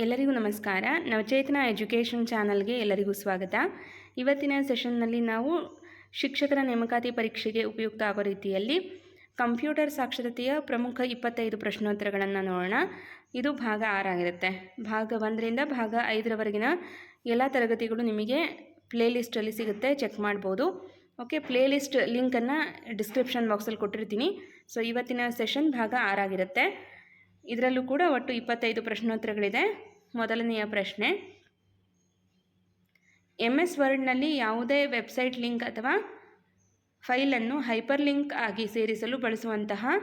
ಎಲ್ಲರಿಗೂ ನಮಸ್ಕಾರ. ನವಚೇತನ ಎಜುಕೇಷನ್ ಚಾನಲ್ಗೆ ಎಲ್ಲರಿಗೂ ಸ್ವಾಗತ. ಇವತ್ತಿನ ಸೆಷನ್ನಲ್ಲಿ ನಾವು ಶಿಕ್ಷಕರ ನೇಮಕಾತಿ ಪರೀಕ್ಷೆಗೆ ಉಪಯುಕ್ತ ಆಗೋ ರೀತಿಯಲ್ಲಿ ಕಂಪ್ಯೂಟರ್ ಸಾಕ್ಷರತೆಯ ಪ್ರಮುಖ 25 ಪ್ರಶ್ನೋತ್ತರಗಳನ್ನು ನೋಡೋಣ. ಇದು ಭಾಗ 6 ಆಗಿರುತ್ತೆ. ಭಾಗ 1ರಿಂದ ಭಾಗ 5ರವರೆಗಿನ ಎಲ್ಲ ತರಗತಿಗಳು ನಿಮಗೆ ಪ್ಲೇಲಿಸ್ಟಲ್ಲಿ ಸಿಗುತ್ತೆ, ಚೆಕ್ ಮಾಡ್ಬೋದು. ಓಕೆ, ಪ್ಲೇಲಿಸ್ಟ್ ಲಿಂಕನ್ನು ಡಿಸ್ಕ್ರಿಪ್ಷನ್ ಬಾಕ್ಸಲ್ಲಿ ಕೊಟ್ಟಿರ್ತೀನಿ. ಸೊ ಇವತ್ತಿನ ಸೆಷನ್ ಭಾಗ 6 ಆಗಿರುತ್ತೆ. ಇದರಲ್ಲೂ ಕೂಡ ಒಟ್ಟು 25 ಪ್ರಶ್ನೋತ್ತರಗಳಿದೆ. ಮೊದಲನೆಯ ಪ್ರಶ್ನೆ, MS ವರ್ಡ್ನಲ್ಲಿ ಯಾವುದೇ ವೆಬ್ಸೈಟ್ ಲಿಂಕ್ ಅಥವಾ ಫೈಲನ್ನು ಹೈಪರ್ ಲಿಂಕ್ ಆಗಿ ಸೇರಿಸಲು ಬಳಸುವಂತಹ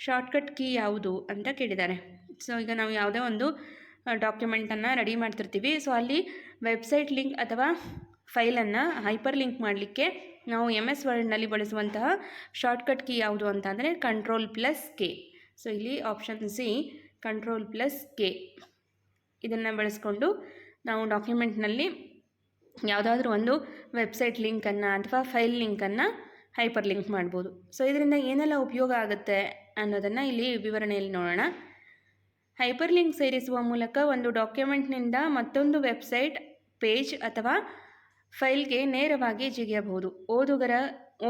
ಶಾರ್ಟ್ಕಟ್ ಕೀ ಯಾವುದು ಅಂತ ಕೇಳಿದ್ದಾರೆ. ಸೊ ಈಗ ನಾವು ಯಾವುದೇ ಒಂದು ಡಾಕ್ಯುಮೆಂಟನ್ನು ರೆಡಿ ಮಾಡ್ತಿರ್ತೀವಿ. ಸೊ ಅಲ್ಲಿ ವೆಬ್ಸೈಟ್ ಲಿಂಕ್ ಅಥವಾ ಫೈಲನ್ನು ಹೈಪರ್ ಲಿಂಕ್ ಮಾಡಲಿಕ್ಕೆ ನಾವು MS ವರ್ಡ್ನಲ್ಲಿ ಬಳಸುವಂತಹ ಶಾರ್ಟ್ಕಟ್ ಕೀ ಯಾವುದು ಅಂತ ಅಂದರೆ Ctrl+K. ಸೊ ಇಲ್ಲಿ ಆಪ್ಷನ್ ಸಿ Ctrl+K ಇದನ್ನು ಬಳಸ್ಕೊಂಡು ನಾವು ಡಾಕ್ಯುಮೆಂಟ್ನಲ್ಲಿ ಯಾವುದಾದ್ರೂ ಒಂದು ವೆಬ್ಸೈಟ್ ಲಿಂಕನ್ನು ಅಥವಾ ಫೈಲ್ ಲಿಂಕನ್ನು ಹೈಪರ್ ಲಿಂಕ್ ಮಾಡ್ಬೋದು. ಸೊ ಇದರಿಂದ ಏನೆಲ್ಲ ಉಪಯೋಗ ಆಗುತ್ತೆ ಅನ್ನೋದನ್ನು ಇಲ್ಲಿ ವಿವರಣೆಯಲ್ಲಿ ನೋಡೋಣ. ಹೈಪರ್ ಲಿಂಕ್ ಸೇರಿಸುವ ಮೂಲಕ ಒಂದು ಡಾಕ್ಯುಮೆಂಟ್ನಿಂದ ಮತ್ತೊಂದು ವೆಬ್ಸೈಟ್, ಪೇಜ್ ಅಥವಾ ಫೈಲ್ಗೆ ನೇರವಾಗಿ ಜಿಗಿಯಬಹುದು.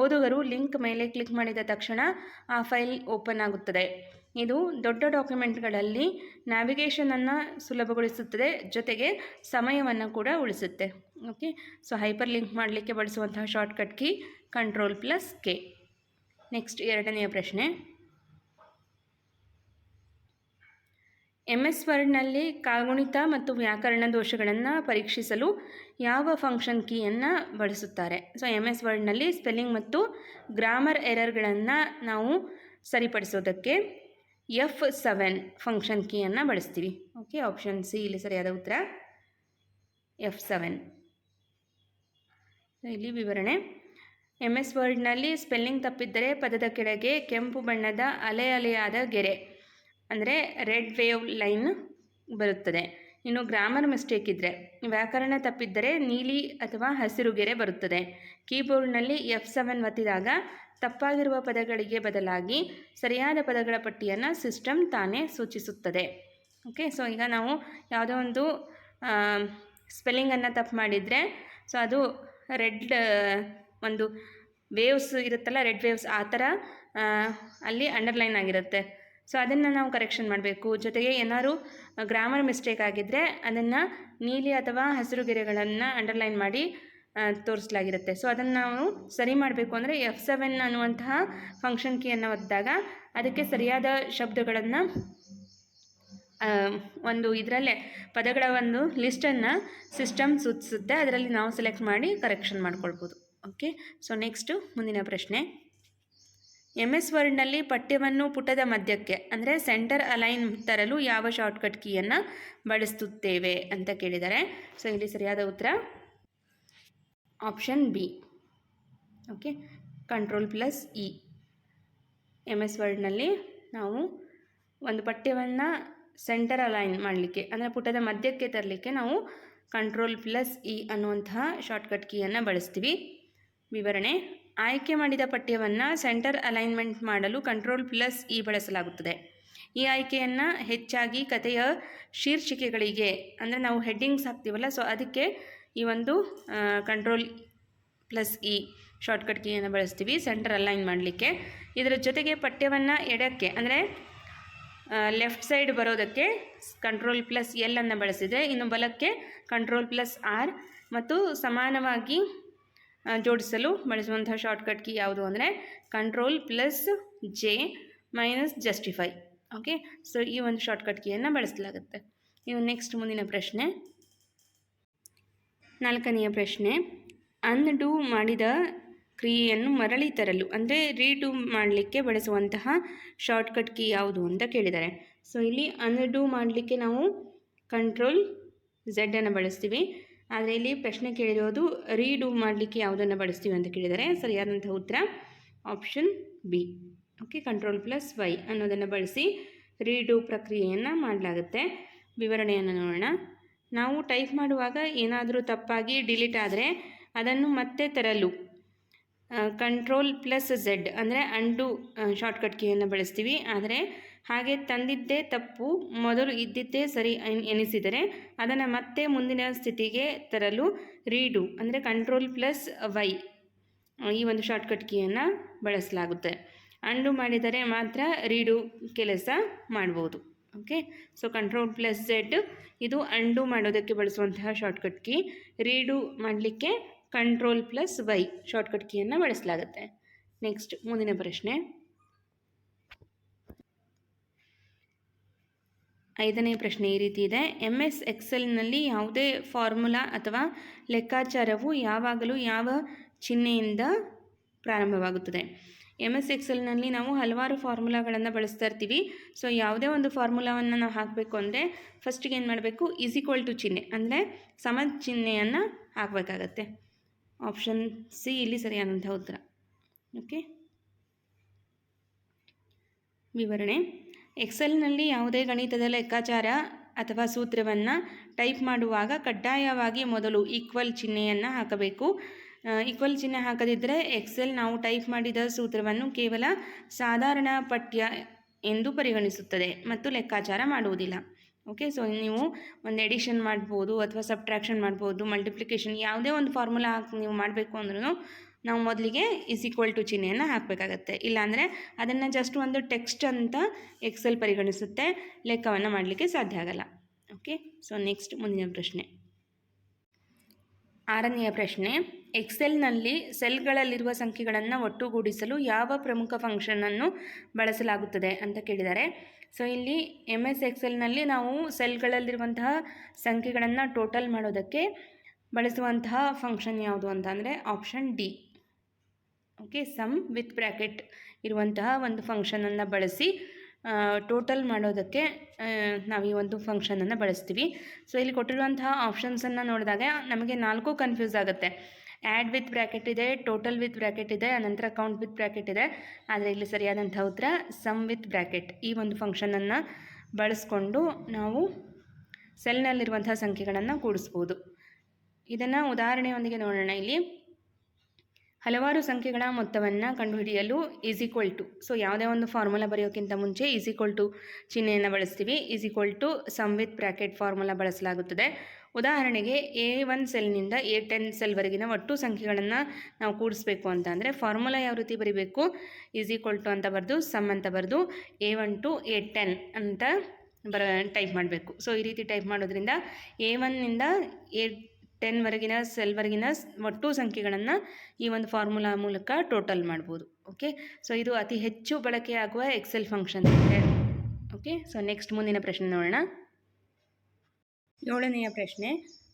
ಓದುಗರು ಲಿಂಕ್ ಮೇಲೆ ಕ್ಲಿಕ್ ಮಾಡಿದ ತಕ್ಷಣ ಆ ಫೈಲ್ ಓಪನ್ ಆಗುತ್ತದೆ. ಇದು ದೊಡ್ಡ ಡಾಕ್ಯುಮೆಂಟ್ಗಳಲ್ಲಿ ನ್ಯಾವಿಗೇಷನನ್ನು ಸುಲಭಗೊಳಿಸುತ್ತದೆ, ಜೊತೆಗೆ ಸಮಯವನ್ನು ಕೂಡ ಉಳಿಸುತ್ತೆ. ಓಕೆ, ಸೊ ಹೈಪರ್ ಲಿಂಕ್ ಮಾಡಲಿಕ್ಕೆ ಬಳಸುವಂತಹ ಶಾರ್ಟ್ಕಟ್ ಕೀ Ctrl+K. ನೆಕ್ಸ್ಟ್ ಎರಡನೆಯ ಪ್ರಶ್ನೆ, MS ವರ್ಡ್ನಲ್ಲಿ ಕಾಗುಣಿತ ಮತ್ತು ವ್ಯಾಕರಣ ದೋಷಗಳನ್ನು ಪರೀಕ್ಷಿಸಲು ಯಾವ ಫಂಕ್ಷನ್ ಕೀಯನ್ನು ಬಳಸುತ್ತಾರೆ? ಸೊ MS ವರ್ಡ್ನಲ್ಲಿ ಸ್ಪೆಲ್ಲಿಂಗ್ ಮತ್ತು ಗ್ರಾಮರ್ ಎರರ್ಗಳನ್ನು ನಾವು ಸರಿಪಡಿಸೋದಕ್ಕೆ F7 ಫಂಕ್ಷನ್ ಕೀಯನ್ನು ಬಳಸ್ತೀವಿ. ಓಕೆ, ಆಪ್ಷನ್ ಸಿ ಇಲ್ಲಿ ಸರಿಯಾದ ಉತ್ತರ, F7. ಇಲ್ಲಿ ವಿವರಣೆ, MS ವರ್ಡ್ನಲ್ಲಿ ಸ್ಪೆಲ್ಲಿಂಗ್ ತಪ್ಪಿದ್ದರೆ ಪದದ ಕೆಳಗೆ ಕೆಂಪು ಬಣ್ಣದ ಅಲೆಯಾದ ಗೆರೆ ಅಂದರೆ ರೆಡ್ ವೇವ್ ಲೈನ್ ಬರುತ್ತದೆ. ಇನ್ನು ಗ್ರಾಮರ್ ಮಿಸ್ಟೇಕ್ ಇದ್ದರೆ, ವ್ಯಾಕರಣ ತಪ್ಪಿದ್ದರೆ ನೀಲಿ ಅಥವಾ ಹಸಿರು ಗೆರೆ ಬರುತ್ತದೆ. ಕೀಬೋರ್ಡ್ನಲ್ಲಿ F7 ಒತ್ತಿದಾಗ ತಪ್ಪಾಗಿರುವ ಪದಗಳಿಗೆ ಬದಲಾಗಿ ಸರಿಯಾದ ಪದಗಳ ಪಟ್ಟಿಯನ್ನು ಸಿಸ್ಟಮ್ ತಾನೇ ಸೂಚಿಸುತ್ತದೆ. ಓಕೆ, ಸೊ ಈಗ ನಾವು ಯಾವುದೋ ಒಂದು ಸ್ಪೆಲ್ಲಿಂಗನ್ನು ತಪ್ಪು ಮಾಡಿದರೆ ಸೊ ಅದು ರೆಡ್ ಒಂದು ವೇವ್ಸ್ ಇರುತ್ತಲ್ಲ, ರೆಡ್ ವೇವ್ಸ್ ಆ ಥರ ಅಲ್ಲಿ ಅಂಡರ್ಲೈನ್ ಆಗಿರುತ್ತೆ. ಸೊ ಅದನ್ನು ನಾವು ಕರೆಕ್ಷನ್ ಮಾಡಬೇಕು. ಜೊತೆಗೆ ಏನಾದ್ರು ಗ್ರಾಮರ್ ಮಿಸ್ಟೇಕ್ ಆಗಿದ್ದರೆ ಅದನ್ನು ನೀಲಿ ಅಥವಾ ಹಸಿರು ಗೆರೆಗಳನ್ನು ಅಂಡರ್ಲೈನ್ ಮಾಡಿ ತೋರಿಸಲಾಗಿರುತ್ತೆ. ಸೊ ಅದನ್ನು ನಾವು ಸರಿ ಮಾಡಬೇಕು ಅಂದರೆ F7 ಅನ್ನುವಂತಹ ಫಂಕ್ಷನ್ ಕೀಯನ್ನು ಒತ್ತಿದಾಗ ಅದಕ್ಕೆ ಸರಿಯಾದ ಶಬ್ದಗಳನ್ನು ಒಂದು ಇದರಲ್ಲೇ ಪದಗಳ ಒಂದು ಲಿಸ್ಟನ್ನು ಸಿಸ್ಟಮ್ ಸೂಚಿಸುತ್ತೆ. ಅದರಲ್ಲಿ ನಾವು ಸೆಲೆಕ್ಟ್ ಮಾಡಿ ಕರೆಕ್ಷನ್ ಮಾಡ್ಕೊಳ್ಬೋದು. ಓಕೆ, ಸೊ ನೆಕ್ಸ್ಟು ಮುಂದಿನ ಪ್ರಶ್ನೆ, MS ವರ್ಡ್ನಲ್ಲಿ ಪಠ್ಯವನ್ನು ಪುಟದ ಮಧ್ಯಕ್ಕೆ ಅಂದರೆ ಸೆಂಟರ್ ಅಲೈನ್ ತರಲು ಯಾವ ಶಾರ್ಟ್ಕಟ್ ಕೀಯನ್ನು ಬಳಸುತ್ತೇವೆ ಅಂತ ಕೇಳಿದ್ದಾರೆ. ಸೊ ಇಲ್ಲಿ ಸರಿಯಾದ ಉತ್ತರ option B. Okay, Ctrl+E. MS ವರ್ಡ್ನಲ್ಲಿ ನಾವು ಒಂದು ಪಠ್ಯವನ್ನು ಸೆಂಟರ್ ಅಲೈನ್ ಮಾಡಲಿಕ್ಕೆ ಅಂದರೆ ಪುಟದ ಮಧ್ಯಕ್ಕೆ ತರಲಿಕ್ಕೆ ನಾವು Ctrl+E ಅನ್ನುವಂತಹ ಶಾರ್ಟ್ಕಟ್ ಕೀಯನ್ನು ಬಳಸ್ತೀವಿ. ವಿವರಣೆ, ಆಯ್ಕೆ ಮಾಡಿದ ಪಠ್ಯವನ್ನು ಸೆಂಟರ್ ಅಲೈನ್ಮೆಂಟ್ ಮಾಡಲು Ctrl+E ಬಳಸಲಾಗುತ್ತದೆ. ಈ ಆಯ್ಕೆಯನ್ನು ಹೆಚ್ಚಾಗಿ ಕಥೆಯ ಶೀರ್ಷಿಕೆಗಳಿಗೆ ಅಂದರೆ ನಾವು ಹೆಡ್ಡಿಂಗ್ಸ್ ಹಾಕ್ತೀವಲ್ಲ, ಸೊ ಅದಕ್ಕೆ ಈ ಒಂದು Ctrl+E ಶಾರ್ಟ್ಕಟ್ ಕೀಯನ್ನು ಬಳಸ್ತೀವಿ ಸೆಂಟರ್ ಅಲೈನ್ ಮಾಡಲಿಕ್ಕೆ. ಇದರ ಜೊತೆಗೆ ಪಠ್ಯವನ್ನು ಎಡಕ್ಕೆ ಅಂದರೆ ಲೆಫ್ಟ್ ಸೈಡ್ ಬರೋದಕ್ಕೆ Ctrl+L ಅನ್ನು ಬಳಸಿದರೆ, ಇನ್ನು ಬಲಕ್ಕೆ Ctrl+R ಮತ್ತು ಸಮಾನವಾಗಿ ಜೋಡಿಸಲು ಬಳಸುವಂತಹ ಶಾರ್ಟ್ಕಟ್ ಕೀ ಯಾವುದು ಅಂದರೆ Ctrl+J -Justify. ಓಕೆ, ಸೊ ಈ ಒಂದು ಶಾರ್ಟ್ಕಟ್ ಕೀಯನ್ನು ಬಳಸಲಾಗುತ್ತೆ. ಇನ್ನು ನೆಕ್ಸ್ಟ್ ಮುಂದಿನ ಪ್ರಶ್ನೆ, 4ನೆಯ ಪ್ರಶ್ನೆ, ಅನ್ಡೂ ಮಾಡಿದ ಕ್ರಿಯೆಯನ್ನು ಮರಳಿ ತರಲು ಅಂದರೆ ರೀಡೂ ಮಾಡಲಿಕ್ಕೆ ಬಳಸುವಂತಹ ಶಾರ್ಟ್ಕಟ್ ಕೀ ಯಾವುದು ಅಂತ ಕೇಳಿದ್ದಾರೆ. ಸೊ ಇಲ್ಲಿ ಅನ್ಡೂ ಮಾಡಲಿಕ್ಕೆ ನಾವು Ctrl+Z ಅನ್ನು ಬಳಸ್ತೀವಿ. ಆದರೆ ಇಲ್ಲಿ ಪ್ರಶ್ನೆ ಕೇಳಿರೋದು ರೀಡೂ ಮಾಡಲಿಕ್ಕೆ ಯಾವುದನ್ನು ಬಳಸ್ತೀವಿ ಅಂತ ಕೇಳಿದ್ದಾರೆ. ಸರಿಯಾದಂತಹ ಉತ್ತರ ಆಪ್ಷನ್ ಬಿ. ಓಕೆ, Ctrl+Y ಅನ್ನೋದನ್ನು ಬಳಸಿ ರೀಡೂ ಪ್ರಕ್ರಿಯೆಯನ್ನು ಮಾಡಲಾಗುತ್ತೆ. ವಿವರಣೆಯನ್ನು ನೋಡೋಣ. ನಾವು ಟೈಪ್ ಮಾಡುವಾಗ ಏನಾದರೂ ತಪ್ಪಾಗಿ ಡಿಲೀಟ್ ಆದರೆ ಅದನ್ನು ಮತ್ತೆ ತರಲು Ctrl+Z ಅಂದರೆ ಅಂಡು ಶಾರ್ಟ್ಕಟ್ ಕೀಯನ್ನು ಬಳಸ್ತೀವಿ. ಆದರೆ ಹಾಗೆ ತಂದಿದ್ದೇ ತಪ್ಪು, ಮೊದಲು ಇದ್ದಿದ್ದೇ ಸರಿ ಎನಿಸಿದರೆ ಅದನ್ನು ಮತ್ತೆ ಮುಂದಿನ ಸ್ಥಿತಿಗೆ ತರಲು ರೀಡು ಅಂದರೆ Ctrl+Y ಈ ಒಂದು ಶಾರ್ಟ್ಕಟ್ ಕೀಯನ್ನು ಬಳಸಲಾಗುತ್ತೆ. ಅಂಡು ಮಾಡಿದರೆ ಮಾತ್ರ ರೀಡು ಕೆಲಸ ಮಾಡ್ಬೋದು. ಓಕೆ, ಸೊ Ctrl+Z ಇದು ಅಂಡು ಮಾಡೋದಕ್ಕೆ ಬಳಸುವಂತಹ ಶಾರ್ಟ್ಕಟ್ ಕೀ. ರೀಡು ಮಾಡಲಿಕ್ಕೆ Ctrl+Y ಶಾರ್ಟ್ಕಟ್ ಕೀಯನ್ನು ಬಳಸಲಾಗುತ್ತೆ. ನೆಕ್ಸ್ಟ್ ಮುಂದಿನ ಪ್ರಶ್ನೆ, 5ನೇ ಪ್ರಶ್ನೆ ಈ ರೀತಿ ಇದೆ. MS ಎಕ್ಸೆಲ್ನಲ್ಲಿ ಯಾವುದೇ ಫಾರ್ಮುಲಾ ಅಥವಾ ಲೆಕ್ಕಾಚಾರವು ಯಾವಾಗಲೂ ಯಾವ ಚಿಹ್ನೆಯಿಂದ ಪ್ರಾರಂಭವಾಗುತ್ತದೆ? MS ಎಕ್ಸೆಲ್ನಲ್ಲಿ ನಾವು ಹಲವಾರು ಫಾರ್ಮುಲಾಗಳನ್ನು ಬಳಸ್ತಾ ಇರ್ತೀವಿ. ಸೊ ಯಾವುದೇ ಒಂದು ಫಾರ್ಮುಲಾವನ್ನು ನಾವು ಹಾಕಬೇಕು ಅಂದರೆ ಫಸ್ಟಿಗೆ ಏನು ಮಾಡಬೇಕು, = ಚಿಹ್ನೆ ಅಂದರೆ ಸಮ ಚಿಹ್ನೆಯನ್ನು ಹಾಕಬೇಕಾಗತ್ತೆ. ಆಪ್ಷನ್ ಸಿ ಇಲ್ಲಿ ಸರಿಯಾದಂಥ ಉತ್ತರ. ಓಕೆ, ವಿವರಣೆ. ಎಕ್ಸೆಲ್ನಲ್ಲಿ ಯಾವುದೇ ಗಣಿತದ ಲೆಕ್ಕಾಚಾರ ಅಥವಾ ಸೂತ್ರವನ್ನು ಟೈಪ್ ಮಾಡುವಾಗ ಕಡ್ಡಾಯವಾಗಿ ಮೊದಲು ಈಕ್ವಲ್ ಚಿಹ್ನೆಯನ್ನು ಹಾಕಬೇಕು. ಈಕ್ವಲ್ ಚಿಹ್ನೆ ಹಾಕದಿದ್ದರೆ ಎಕ್ಸೆಲ್ ನಾವು ಟೈಪ್ ಮಾಡಿದ ಸೂತ್ರವನ್ನು ಕೇವಲ ಸಾಧಾರಣ ಪಠ್ಯ ಎಂದು ಪರಿಗಣಿಸುತ್ತದೆ ಮತ್ತು ಲೆಕ್ಕಾಚಾರ ಮಾಡುವುದಿಲ್ಲ. ಓಕೆ, ಸೊ ನೀವು ಒಂದು ಎಡಿಷನ್ ಮಾಡ್ಬೋದು ಅಥವಾ ಸಬ್ಟ್ರಾಕ್ಷನ್ ಮಾಡ್ಬೋದು, ಮಲ್ಟಿಪ್ಲಿಕೇಶನ್, ಯಾವುದೇ ಒಂದು ಫಾರ್ಮುಲಾ ನೀವು ಮಾಡಬೇಕು ಅಂದ್ರೂ ನಾವು ಮೊದಲಿಗೆ = ಚಿಹ್ನೆಯನ್ನು ಹಾಕಬೇಕಾಗತ್ತೆ. ಇಲ್ಲಾಂದರೆ ಅದನ್ನು ಜಸ್ಟ್ ಒಂದು ಟೆಕ್ಸ್ಟ್ ಅಂತ ಎಕ್ಸೆಲ್ ಪರಿಗಣಿಸುತ್ತೆ, ಲೆಕ್ಕವನ್ನು ಮಾಡಲಿಕ್ಕೆ ಸಾಧ್ಯ ಆಗಲ್ಲ. ಓಕೆ, ಸೊ ನೆಕ್ಸ್ಟ್ ಮುಂದಿನ ಪ್ರಶ್ನೆ, 6ನೆಯ ಪ್ರಶ್ನೆ. ಎಕ್ಸೆಲ್ನಲ್ಲಿ ಸೆಲ್ಗಳಲ್ಲಿರುವ ಸಂಖ್ಯೆಗಳನ್ನು ಒಟ್ಟುಗೂಡಿಸಲು ಯಾವ ಪ್ರಮುಖ ಫಂಕ್ಷನನ್ನು ಬಳಸಲಾಗುತ್ತದೆ ಅಂತ ಕೇಳಿದ್ದಾರೆ. ಸೊ ಇಲ್ಲಿ MS ಎಕ್ಸೆಲ್ನಲ್ಲಿ ನಾವು ಸೆಲ್ಗಳಲ್ಲಿರುವಂತಹ ಸಂಖ್ಯೆಗಳನ್ನು ಟೋಟಲ್ ಮಾಡೋದಕ್ಕೆ ಬಳಸುವಂತಹ ಫಂಕ್ಷನ್ ಯಾವುದು ಅಂತ ಅಂದರೆ option D. Okay, sum with bracket ಇರುವಂತಹ ಒಂದು ಫಂಕ್ಷನನ್ನು ಬಳಸಿ ಟೋಟಲ್ ಮಾಡೋದಕ್ಕೆ ನಾವು ಈ ಒಂದು ಫಂಕ್ಷನನ್ನು ಬಳಸ್ತೀವಿ. ಸೊ ಇಲ್ಲಿ ಕೊಟ್ಟಿರುವಂತಹ ಆಪ್ಷನ್ಸನ್ನು ನೋಡಿದಾಗ ನಮಗೆ 4 ಕನ್ಫ್ಯೂಸ್ ಆಗುತ್ತೆ. ಆ್ಯಡ್ ವಿತ್ ಬ್ರ್ಯಾಕೆಟ್ ಇದೆ, ಟೋಟಲ್ ವಿತ್ ಬ್ರ್ಯಾಕೆಟ್ ಇದೆ, ಅನಂತರ ಕೌಂಟ್ ವಿತ್ ಬ್ರ್ಯಾಕೆಟ್ ಇದೆ. ಆದರೆ ಇಲ್ಲಿ ಸರಿಯಾದಂಥ ಉತ್ತರ ಸಮ್ ವಿತ್ ಬ್ರ್ಯಾಕೆಟ್. ಈ ಒಂದು ಫಂಕ್ಷನನ್ನು ಬಳಸ್ಕೊಂಡು ನಾವು ಸೆಲ್ನಲ್ಲಿರುವಂಥ ಸಂಖ್ಯೆಗಳನ್ನು ಕೂಡಿಸ್ಬೋದು. ಇದನ್ನು ಉದಾಹರಣೆಯೊಂದಿಗೆ ನೋಡೋಣ. ಇಲ್ಲಿ ಹಲವಾರು ಸಂಖ್ಯೆಗಳ ಮೊತ್ತವನ್ನು ಕಂಡುಹಿಡಿಯಲು = ಸೊ ಯಾವುದೇ ಒಂದು ಫಾರ್ಮುಲಾ ಬರೆಯೋಕ್ಕಿಂತ ಮುಂಚೆ = ಚಿಹ್ನೆಯನ್ನು ಬಳಸ್ತೀವಿ. ಸಮ್ ವಿತ್ ಬ್ರ್ಯಾಕೆಟ್ ಫಾರ್ಮುಲಾ ಬಳಸಲಾಗುತ್ತದೆ. ಉದಾಹರಣೆಗೆ A1 ಸೆಲ್ನಿಂದ A10 ಸೆಲ್ವರೆಗಿನ ಒಟ್ಟು ಸಂಖ್ಯೆಗಳನ್ನು ನಾವು ಕೂಡಿಸ್ಬೇಕು ಅಂತ ಅಂದರೆ ಫಾರ್ಮುಲಾ ಯಾವ ರೀತಿ ಬರೀಬೇಕು, = ಅಂತ ಬರೆದು ಸಮ್ ಅಂತ ಬರೆದು A1 to A10 ಅಂತ ಟೈಪ್ ಮಾಡಬೇಕು. ಸೊ ಈ ರೀತಿ ಟೈಪ್ ಮಾಡೋದ್ರಿಂದ A1ನಿಂದ A10ವರೆಗಿನ ಸೆಲ್ವರೆಗಿನ ಒಟ್ಟು ಸಂಖ್ಯೆಗಳನ್ನು ಈ ಒಂದು ಫಾರ್ಮುಲಾ ಮೂಲಕ ಟೋಟಲ್ ಮಾಡ್ಬೋದು. ಓಕೆ, ಸೊ ಇದು ಅತಿ ಹೆಚ್ಚು ಬಳಕೆಯಾಗುವ ಎಕ್ಸೆಲ್ ಫಂಕ್ಷನ್ ಇದೆ. ಓಕೆ, ಸೊ ನೆಕ್ಸ್ಟ್ ಮುಂದಿನ ಪ್ರಶ್ನೆ ನೋಡೋಣ. 7ನೆಯ ಪ್ರಶ್ನೆ,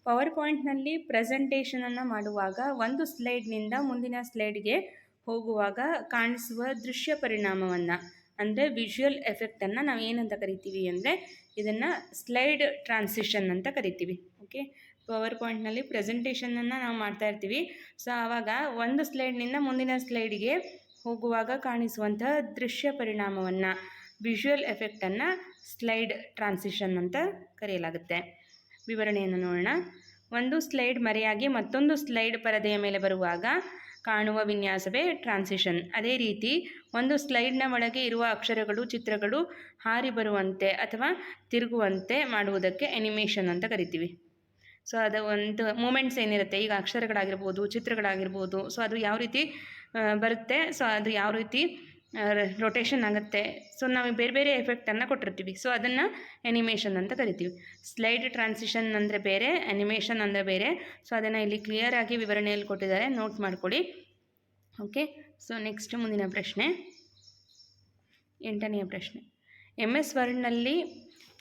ಪವರ್ ಪಾಯಿಂಟ್ನಲ್ಲಿ ಪ್ರೆಸೆಂಟೇಷನನ್ನು ಮಾಡುವಾಗ ಒಂದು ಸ್ಲೈಡ್ನಿಂದ ಮುಂದಿನ ಸ್ಲೈಡ್ಗೆ ಹೋಗುವಾಗ ಕಾಣಿಸುವ ದೃಶ್ಯ ಪರಿಣಾಮವನ್ನು ಅಂದರೆ ವಿಜುವಲ್ ಎಫೆಕ್ಟನ್ನು ನಾವು ಏನಂತ ಕರಿತೀವಿ ಅಂದರೆ ಇದನ್ನು ಸ್ಲೈಡ್ ಟ್ರಾನ್ಸಿಷನ್ ಅಂತ ಕರಿತೀವಿ. ಓಕೆ, ಪವರ್ ಪಾಯಿಂಟ್ನಲ್ಲಿ ಪ್ರೆಸೆಂಟೇಷನನ್ನು ನಾವು ಮಾಡ್ತಾ ಇರ್ತೀವಿ. ಸೊ ಆವಾಗ ಒಂದು ಸ್ಲೈಡ್ನಿಂದ ಮುಂದಿನ ಸ್ಲೈಡ್ಗೆ ಹೋಗುವಾಗ ಕಾಣಿಸುವಂತಹ ದೃಶ್ಯ ಪರಿಣಾಮವನ್ನು ವಿಜುವಲ್ ಎಫೆಕ್ಟನ್ನು ಸ್ಲೈಡ್ ಟ್ರಾನ್ಸಿಷನ್ ಅಂತ ಕರೆಯಲಾಗುತ್ತೆ. ವಿವರಣೆಯನ್ನು ನೋಡೋಣ. ಒಂದು ಸ್ಲೈಡ್ ಮರೆಯಾಗಿ ಮತ್ತೊಂದು ಸ್ಲೈಡ್ ಪರದೆಯ ಮೇಲೆ ಬರುವಾಗ ಕಾಣುವ ವಿನ್ಯಾಸವೇ ಟ್ರಾನ್ಸಿಷನ್. ಅದೇ ರೀತಿ ಒಂದು ಸ್ಲೈಡ್ನ ಒಳಗೆ ಇರುವ ಅಕ್ಷರಗಳು, ಚಿತ್ರಗಳು ಹಾರಿ ಬರುವಂತೆ ಅಥವಾ ತಿರುಗುವಂತೆ ಮಾಡುವುದಕ್ಕೆ ಅನಿಮೇಷನ್ ಅಂತ ಕರಿತೀವಿ. ಸೊ ಅದು ಒಂದು ಮೂಮೆಂಟ್ಸ್ ಏನಿರುತ್ತೆ, ಈಗ ಅಕ್ಷರಗಳಾಗಿರ್ಬೋದು, ಚಿತ್ರಗಳಾಗಿರ್ಬೋದು, ಸೊ ಅದು ಯಾವ ರೀತಿ ಬರುತ್ತೆ, ಸೊ ಅದು ಯಾವ ರೀತಿ ರೊಟೇಷನ್ ಆಗುತ್ತೆ, ಸೊ ನಾವು ಬೇರೆ ಬೇರೆ ಎಫೆಕ್ಟನ್ನು ಕೊಟ್ಟಿರ್ತೀವಿ. ಸೊ ಅದನ್ನು ಅನಿಮೇಷನ್ ಅಂತ ಕರಿತೀವಿ. ಸ್ಲೈಡ್ ಟ್ರಾನ್ಸಿಷನ್ ಅಂದರೆ ಬೇರೆ, ಅನಿಮೇಷನ್ ಅಂದರೆ ಬೇರೆ. ಸೊ ಅದನ್ನು ಇಲ್ಲಿ ಕ್ಲಿಯರಾಗಿ ವಿವರಣೆಯಲ್ಲಿ ಕೊಟ್ಟಿದ್ದಾರೆ, ನೋಟ್ ಮಾಡ್ಕೊಳ್ಳಿ. ಓಕೆ, ಸೊ ನೆಕ್ಸ್ಟ್ ಮುಂದಿನ ಪ್ರಶ್ನೆ, 8ನೆಯ ಪ್ರಶ್ನೆ. MS ವರ್ಡ್ನಲ್ಲಿ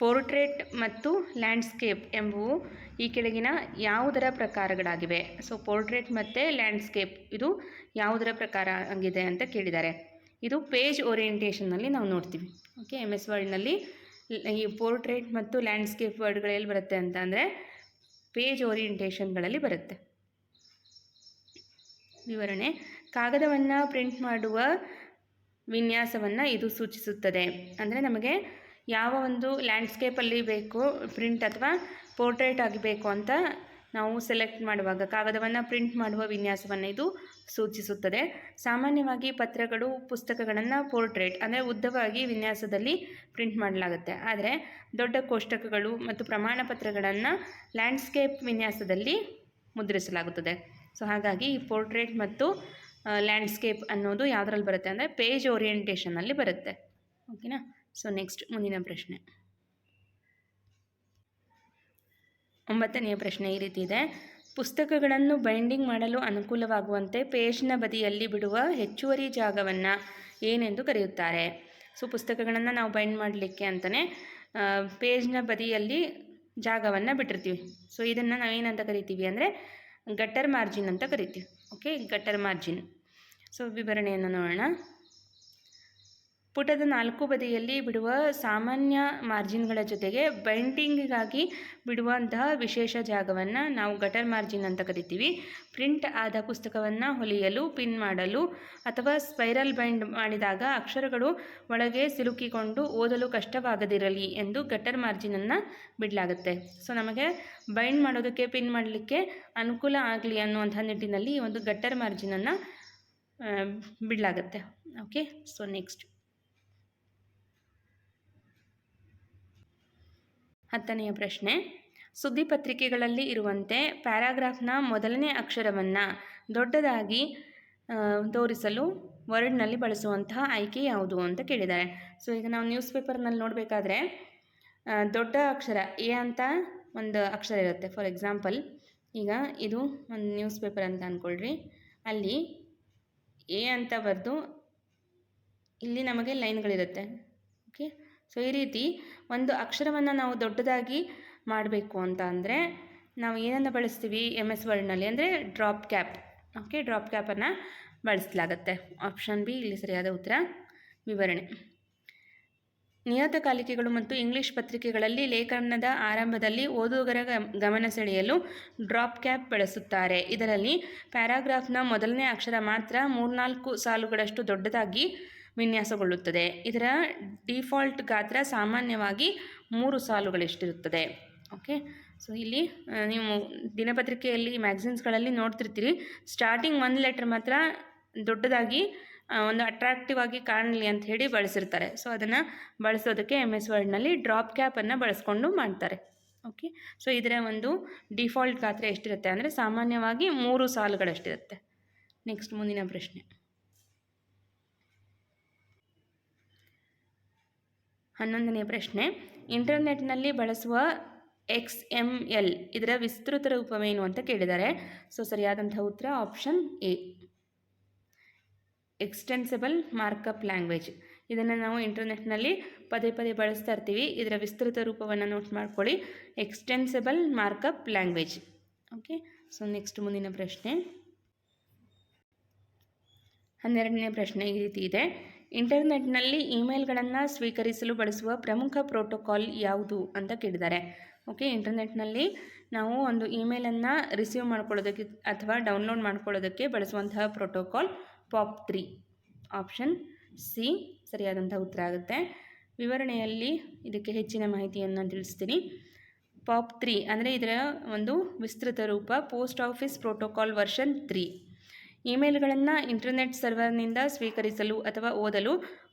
ಪೋರ್ಟ್ರೇಟ್ ಮತ್ತು ಲ್ಯಾಂಡ್ಸ್ಕೇಪ್ ಎಂಬುವು ಈ ಕೆಳಗಿನ ಯಾವುದರ ಪ್ರಕಾರಗಳಾಗಿವೆ? ಸೊ ಪೋರ್ಟ್ರೇಟ್ ಮತ್ತು ಲ್ಯಾಂಡ್ಸ್ಕೇಪ್ ಇದು ಯಾವುದರ ಪ್ರಕಾರ ಆಗಿದೆ ಅಂತ ಕೇಳಿದ್ದಾರೆ. ಇದು ಪೇಜ್ ಓರಿಯೆಂಟೇಷನ್ನಲ್ಲಿ ನಾವು ನೋಡ್ತೀವಿ. ಓಕೆ, MS ವರ್ಡ್ನಲ್ಲಿ ಈ ಪೋರ್ಟ್ರೇಟ್ ಮತ್ತು ಲ್ಯಾಂಡ್ಸ್ಕೇಪ್ ವರ್ಡ್ಗಳಲ್ಲಿ ಬರುತ್ತೆ ಅಂತ ಅಂದರೆ ಪೇಜ್ ಓರಿಯೆಂಟೇಷನ್ಗಳಲ್ಲಿ ಬರುತ್ತೆ. ವಿವರಣೆ, ಕಾಗದವನ್ನು ಪ್ರಿಂಟ್ ಮಾಡುವ ವಿನ್ಯಾಸವನ್ನು ಇದು ಸೂಚಿಸುತ್ತದೆ. ಅಂದರೆ ನಮಗೆ ಯಾವ ಒಂದು ಲ್ಯಾಂಡ್ಸ್ಕೇಪಲ್ಲಿ ಬೇಕು ಪ್ರಿಂಟ್ ಅಥವಾ ಪೋರ್ಟ್ರೇಟ್ ಆಗಬೇಕು ಅಂತ ನಾವು ಸೆಲೆಕ್ಟ್ ಮಾಡುವಾಗ ಕಾಗದವನ್ನು ಪ್ರಿಂಟ್ ಮಾಡುವ ವಿನ್ಯಾಸವನ್ನು ಇದು ಸೂಚಿಸುತ್ತದೆ. ಸಾಮಾನ್ಯವಾಗಿ ಪತ್ರಗಳು, ಪುಸ್ತಕಗಳನ್ನು ಪೋರ್ಟ್ರೇಟ್ ಅಂದರೆ ಉದ್ದವಾಗಿ ವಿನ್ಯಾಸದಲ್ಲಿ ಪ್ರಿಂಟ್ ಮಾಡಲಾಗುತ್ತೆ. ಆದರೆ ದೊಡ್ಡ ಕೋಷ್ಟಕಗಳು ಮತ್ತು ಪ್ರಮಾಣ ಪತ್ರಗಳನ್ನು ಲ್ಯಾಂಡ್ಸ್ಕೇಪ್ ವಿನ್ಯಾಸದಲ್ಲಿ ಮುದ್ರಿಸಲಾಗುತ್ತದೆ. ಸೊ ಹಾಗಾಗಿ ಈ ಪೋರ್ಟ್ರೇಟ್ ಮತ್ತು ಲ್ಯಾಂಡ್ಸ್ಕೇಪ್ ಅನ್ನೋದು ಯಾವುದ್ರಲ್ಲಿ ಬರುತ್ತೆ ಅಂದರೆ ಪೇಜ್ ಓರಿಯೆಂಟೇಷನಲ್ಲಿ ಬರುತ್ತೆ. ಓಕೆನಾ. ಸೊ ನೆಕ್ಸ್ಟ್ ಮುಂದಿನ ಪ್ರಶ್ನೆ 9ನೇ ಪ್ರಶ್ನೆ ಈ ರೀತಿ ಇದೆ. ಪುಸ್ತಕಗಳನ್ನು ಬೈಂಡಿಂಗ್ ಮಾಡಲು ಅನುಕೂಲವಾಗುವಂತೆ ಪೇಜ್ನ ಬದಿಯಲ್ಲಿ ಬಿಡುವ ಹೆಚ್ಚುವರಿ ಜಾಗವನ್ನು ಏನೆಂದು ಕರೆಯುತ್ತಾರೆ? ಸೊ ಪುಸ್ತಕಗಳನ್ನು ನಾವು ಬೈಂಡ್ ಮಾಡಲಿಕ್ಕೆ ಅಂತಲೇ ಪೇಜ್ನ ಬದಿಯಲ್ಲಿ ಜಾಗವನ್ನು ಬಿಟ್ಟಿರ್ತೀವಿ. ಸೊ ಇದನ್ನು ನಾವೇನಂತ ಕರಿತೀವಿ ಅಂದರೆ ಗಟ್ಟರ್ ಮಾರ್ಜಿನ್ ಅಂತ ಕರಿತೀವಿ. Okay, gutter margin. ಸೊ ವಿವರಣೆಯನ್ನು ನೋಡೋಣ. ಪುಟದ 4 ಬದಿಯಲ್ಲಿ ಬಿಡುವ ಸಾಮಾನ್ಯ ಮಾರ್ಜಿನ್ಗಳ ಜೊತೆಗೆ ಬೈಂಡಿಂಗಿಗಾಗಿ ಬಿಡುವಂತಹ ವಿಶೇಷ ಜಾಗವನ್ನು ನಾವು ಗಟರ್ ಮಾರ್ಜಿನ್ ಅಂತ ಕರಿತೀವಿ. ಪ್ರಿಂಟ್ ಆದ ಪುಸ್ತಕವನ್ನು ಹೊಲಿಯಲು, ಪಿನ್ ಮಾಡಲು ಅಥವಾ ಸ್ಪೈರಲ್ ಬೈಂಡ್ ಮಾಡಿದಾಗ ಅಕ್ಷರಗಳು ಒಳಗೆ ಸಿಲುಕಿಕೊಂಡು ಓದಲು ಕಷ್ಟವಾಗದಿರಲಿ ಎಂದು ಗಟರ್ ಮಾರ್ಜಿನನ್ನು ಬಿಡಲಾಗುತ್ತೆ. ಸೊ ನಮಗೆ ಬೈಂಡ್ ಮಾಡೋದಕ್ಕೆ, ಪಿನ್ ಮಾಡಲಿಕ್ಕೆ ಅನುಕೂಲ ಆಗಲಿ ಅನ್ನುವಂಥ ನಿಟ್ಟಿನಲ್ಲಿ ಈ ಒಂದು ಗಟ್ಟರ್ ಮಾರ್ಜಿನನ್ನು ಬಿಡಲಾಗುತ್ತೆ. ಓಕೆ. ಸೊ ನೆಕ್ಸ್ಟ್ 10ನೇ ಪ್ರಶ್ನೆ. ಸುದ್ದಿ ಪತ್ರಿಕೆಗಳಲ್ಲಿ ಇರುವಂತೆ ಪ್ಯಾರಾಗ್ರಾಫ್ನ ಮೊದಲನೇ ಅಕ್ಷರವನ್ನು ದೊಡ್ಡದಾಗಿ ತೋರಿಸಲು ವರ್ಡ್ನಲ್ಲಿ ಬಳಸುವಂತಹ ಆಯ್ಕೆ ಯಾವುದು ಅಂತ ಕೇಳಿದ್ದಾರೆ. ಸೊ ಈಗ ನಾವು ನ್ಯೂಸ್ ಪೇಪರ್ನಲ್ಲಿ ನೋಡಬೇಕಾದ್ರೆ ದೊಡ್ಡ ಅಕ್ಷರ ಎ ಅಂತ ಒಂದು ಅಕ್ಷರ ಇರುತ್ತೆ. ಫಾರ್ ಎಕ್ಸಾಂಪಲ್ ಈಗ ಇದು ಒಂದು ನ್ಯೂಸ್ ಪೇಪರ್ ಅಂತ ಅಂದ್ಕೊಳ್ರಿ. ಅಲ್ಲಿ ಎ ಅಂತ ಬರೆದು ಇಲ್ಲಿ ನಮಗೆ ಲೈನ್ಗಳಿರುತ್ತೆ. ಓಕೆ. ಸೊ ಈ ರೀತಿ ಒಂದು ಅಕ್ಷರವನ್ನು ನಾವು ದೊಡ್ಡದಾಗಿ ಮಾಡಬೇಕು ಅಂತ ಅಂದರೆ ನಾವು ಏನನ್ನು ಬಳಸ್ತೀವಿ MS ವರ್ಡ್ನಲ್ಲಿ ಅಂದರೆ ಡ್ರಾಪ್ ಕ್ಯಾಪ್. ಓಕೆ, ಡ್ರಾಪ್ ಕ್ಯಾಪನ್ನು ಬಳಸಲಾಗುತ್ತೆ. ಆಪ್ಷನ್ ಬಿ ಇಲ್ಲಿ ಸರಿಯಾದ ಉತ್ತರ. ವಿವರಣೆ. ನಿಯತಕಾಲಿಕೆಗಳು ಮತ್ತು ಇಂಗ್ಲಿಷ್ ಪತ್ರಿಕೆಗಳಲ್ಲಿ ಲೇಖನದ ಆರಂಭದಲ್ಲಿ ಓದುಗರ ಗಮನ ಸೆಳೆಯಲು ಡ್ರಾಪ್ ಕ್ಯಾಪ್ ಬಳಸುತ್ತಾರೆ. ಇದರಲ್ಲಿ ಪ್ಯಾರಾಗ್ರಾಫ್ನ ಮೊದಲನೇ ಅಕ್ಷರ ಮಾತ್ರ 3-4 ಸಾಲುಗಳಷ್ಟು ದೊಡ್ಡದಾಗಿ ವಿನ್ಯಾಸಗೊಳ್ಳುತ್ತದೆ. ಇದರ ಡಿಫಾಲ್ಟ್ ಗಾತ್ರ ಸಾಮಾನ್ಯವಾಗಿ 3 ಸಾಲುಗಳಷ್ಟಿರುತ್ತದೆ. ಓಕೆ. ಸೊ ಇಲ್ಲಿ ನೀವು ದಿನಪತ್ರಿಕೆಯಲ್ಲಿ, ಮ್ಯಾಗಝಿನ್ಸ್ಗಳಲ್ಲಿ ನೋಡ್ತಿರ್ತೀರಿ, ಸ್ಟಾರ್ಟಿಂಗ್ 1 ಲೆಟರ್ ಮಾತ್ರ ದೊಡ್ಡದಾಗಿ ಒಂದು ಅಟ್ರಾಕ್ಟಿವ್ ಆಗಿ ಕಾಣಲಿ ಅಂತ ಹೇಳಿ ಬಳಸಿರ್ತಾರೆ. ಸೊ ಅದನ್ನು ಬಳಸೋದಕ್ಕೆ MS ವರ್ಡ್ನಲ್ಲಿ ಡ್ರಾಪ್ ಕ್ಯಾಪನ್ನು ಬಳಸ್ಕೊಂಡು ಮಾಡ್ತಾರೆ. ಓಕೆ. ಸೊ ಇದರ ಒಂದು ಡಿಫಾಲ್ಟ್ ಗಾತ್ರ ಎಷ್ಟಿರುತ್ತೆ ಅಂದರೆ ಸಾಮಾನ್ಯವಾಗಿ 3 ಸಾಲುಗಳಷ್ಟಿರುತ್ತೆ. ನೆಕ್ಸ್ಟ್ ಮುಂದಿನ ಪ್ರಶ್ನೆ 11ನೇ ಪ್ರಶ್ನೆ. ಇಂಟರ್ನೆಟ್ನಲ್ಲಿ ಬಳಸುವ XML ಇದರ ವಿಸ್ತೃತ ರೂಪವೇನು ಅಂತ ಕೇಳಿದ್ದಾರೆ. ಸೊ ಸರಿಯಾದಂಥ ಉತ್ತರ option A, extensible markup language. ಇದನ್ನು ನಾವು ಇಂಟರ್ನೆಟ್ನಲ್ಲಿ ಪದೇ ಪದೇ ಬಳಸ್ತಾ ಇರ್ತೀವಿ. ಇದರ ವಿಸ್ತೃತ ರೂಪವನ್ನು ನೋಟ್ ಮಾಡ್ಕೊಳ್ಳಿ, extensible markup language. Okay. So next ಮುಂದಿನ ಪ್ರಶ್ನೆ 12ನೇ ಪ್ರಶ್ನೆ ಈ ರೀತಿ ಇದೆ. ಇಂಟರ್ನೆಟ್ನಲ್ಲಿ ಇಮೇಲ್ಗಳನ್ನು ಸ್ವೀಕರಿಸಲು ಬಳಸುವ ಪ್ರಮುಖ ಪ್ರೋಟೋಕಾಲ್ ಯಾವುದು ಅಂತ ಕೇಳಿದ್ದಾರೆ. ಓಕೆ. ಇಂಟರ್ನೆಟ್ನಲ್ಲಿ ನಾವು ಒಂದು ಇಮೇಲನ್ನು ರಿಸೀವ್ ಮಾಡ್ಕೊಳ್ಳೋದಕ್ಕೆ ಅಥವಾ ಡೌನ್ಲೋಡ್ ಮಾಡ್ಕೊಳ್ಳೋದಕ್ಕೆ ಬಳಸುವಂತಹ ಪ್ರೋಟೋಕಾಲ್ POP3. ಆಪ್ಷನ್ ಸಿ ಸರಿಯಾದಂಥ ಉತ್ತರ ಆಗುತ್ತೆ. ವಿವರಣೆಯಲ್ಲಿ ಇದಕ್ಕೆ ಹೆಚ್ಚಿನ ಮಾಹಿತಿಯನ್ನು ತಿಳಿಸ್ತೀನಿ. POP3 ಅಂದರೆ ಇದರ ಒಂದು ವಿಸ್ತೃತ ರೂಪ ಪೋಸ್ಟ್ ಆಫೀಸ್ ಪ್ರೋಟೋಕಾಲ್ ವರ್ಷನ್ 3. ಇಮೇಲ್ಗಳನ್ನು ಇಂಟರ್ನೆಟ್ ಸರ್ವರ್ನಿಂದ ಸ್ವೀಕರಿಸಲು ಅಥವಾ ಓದಲು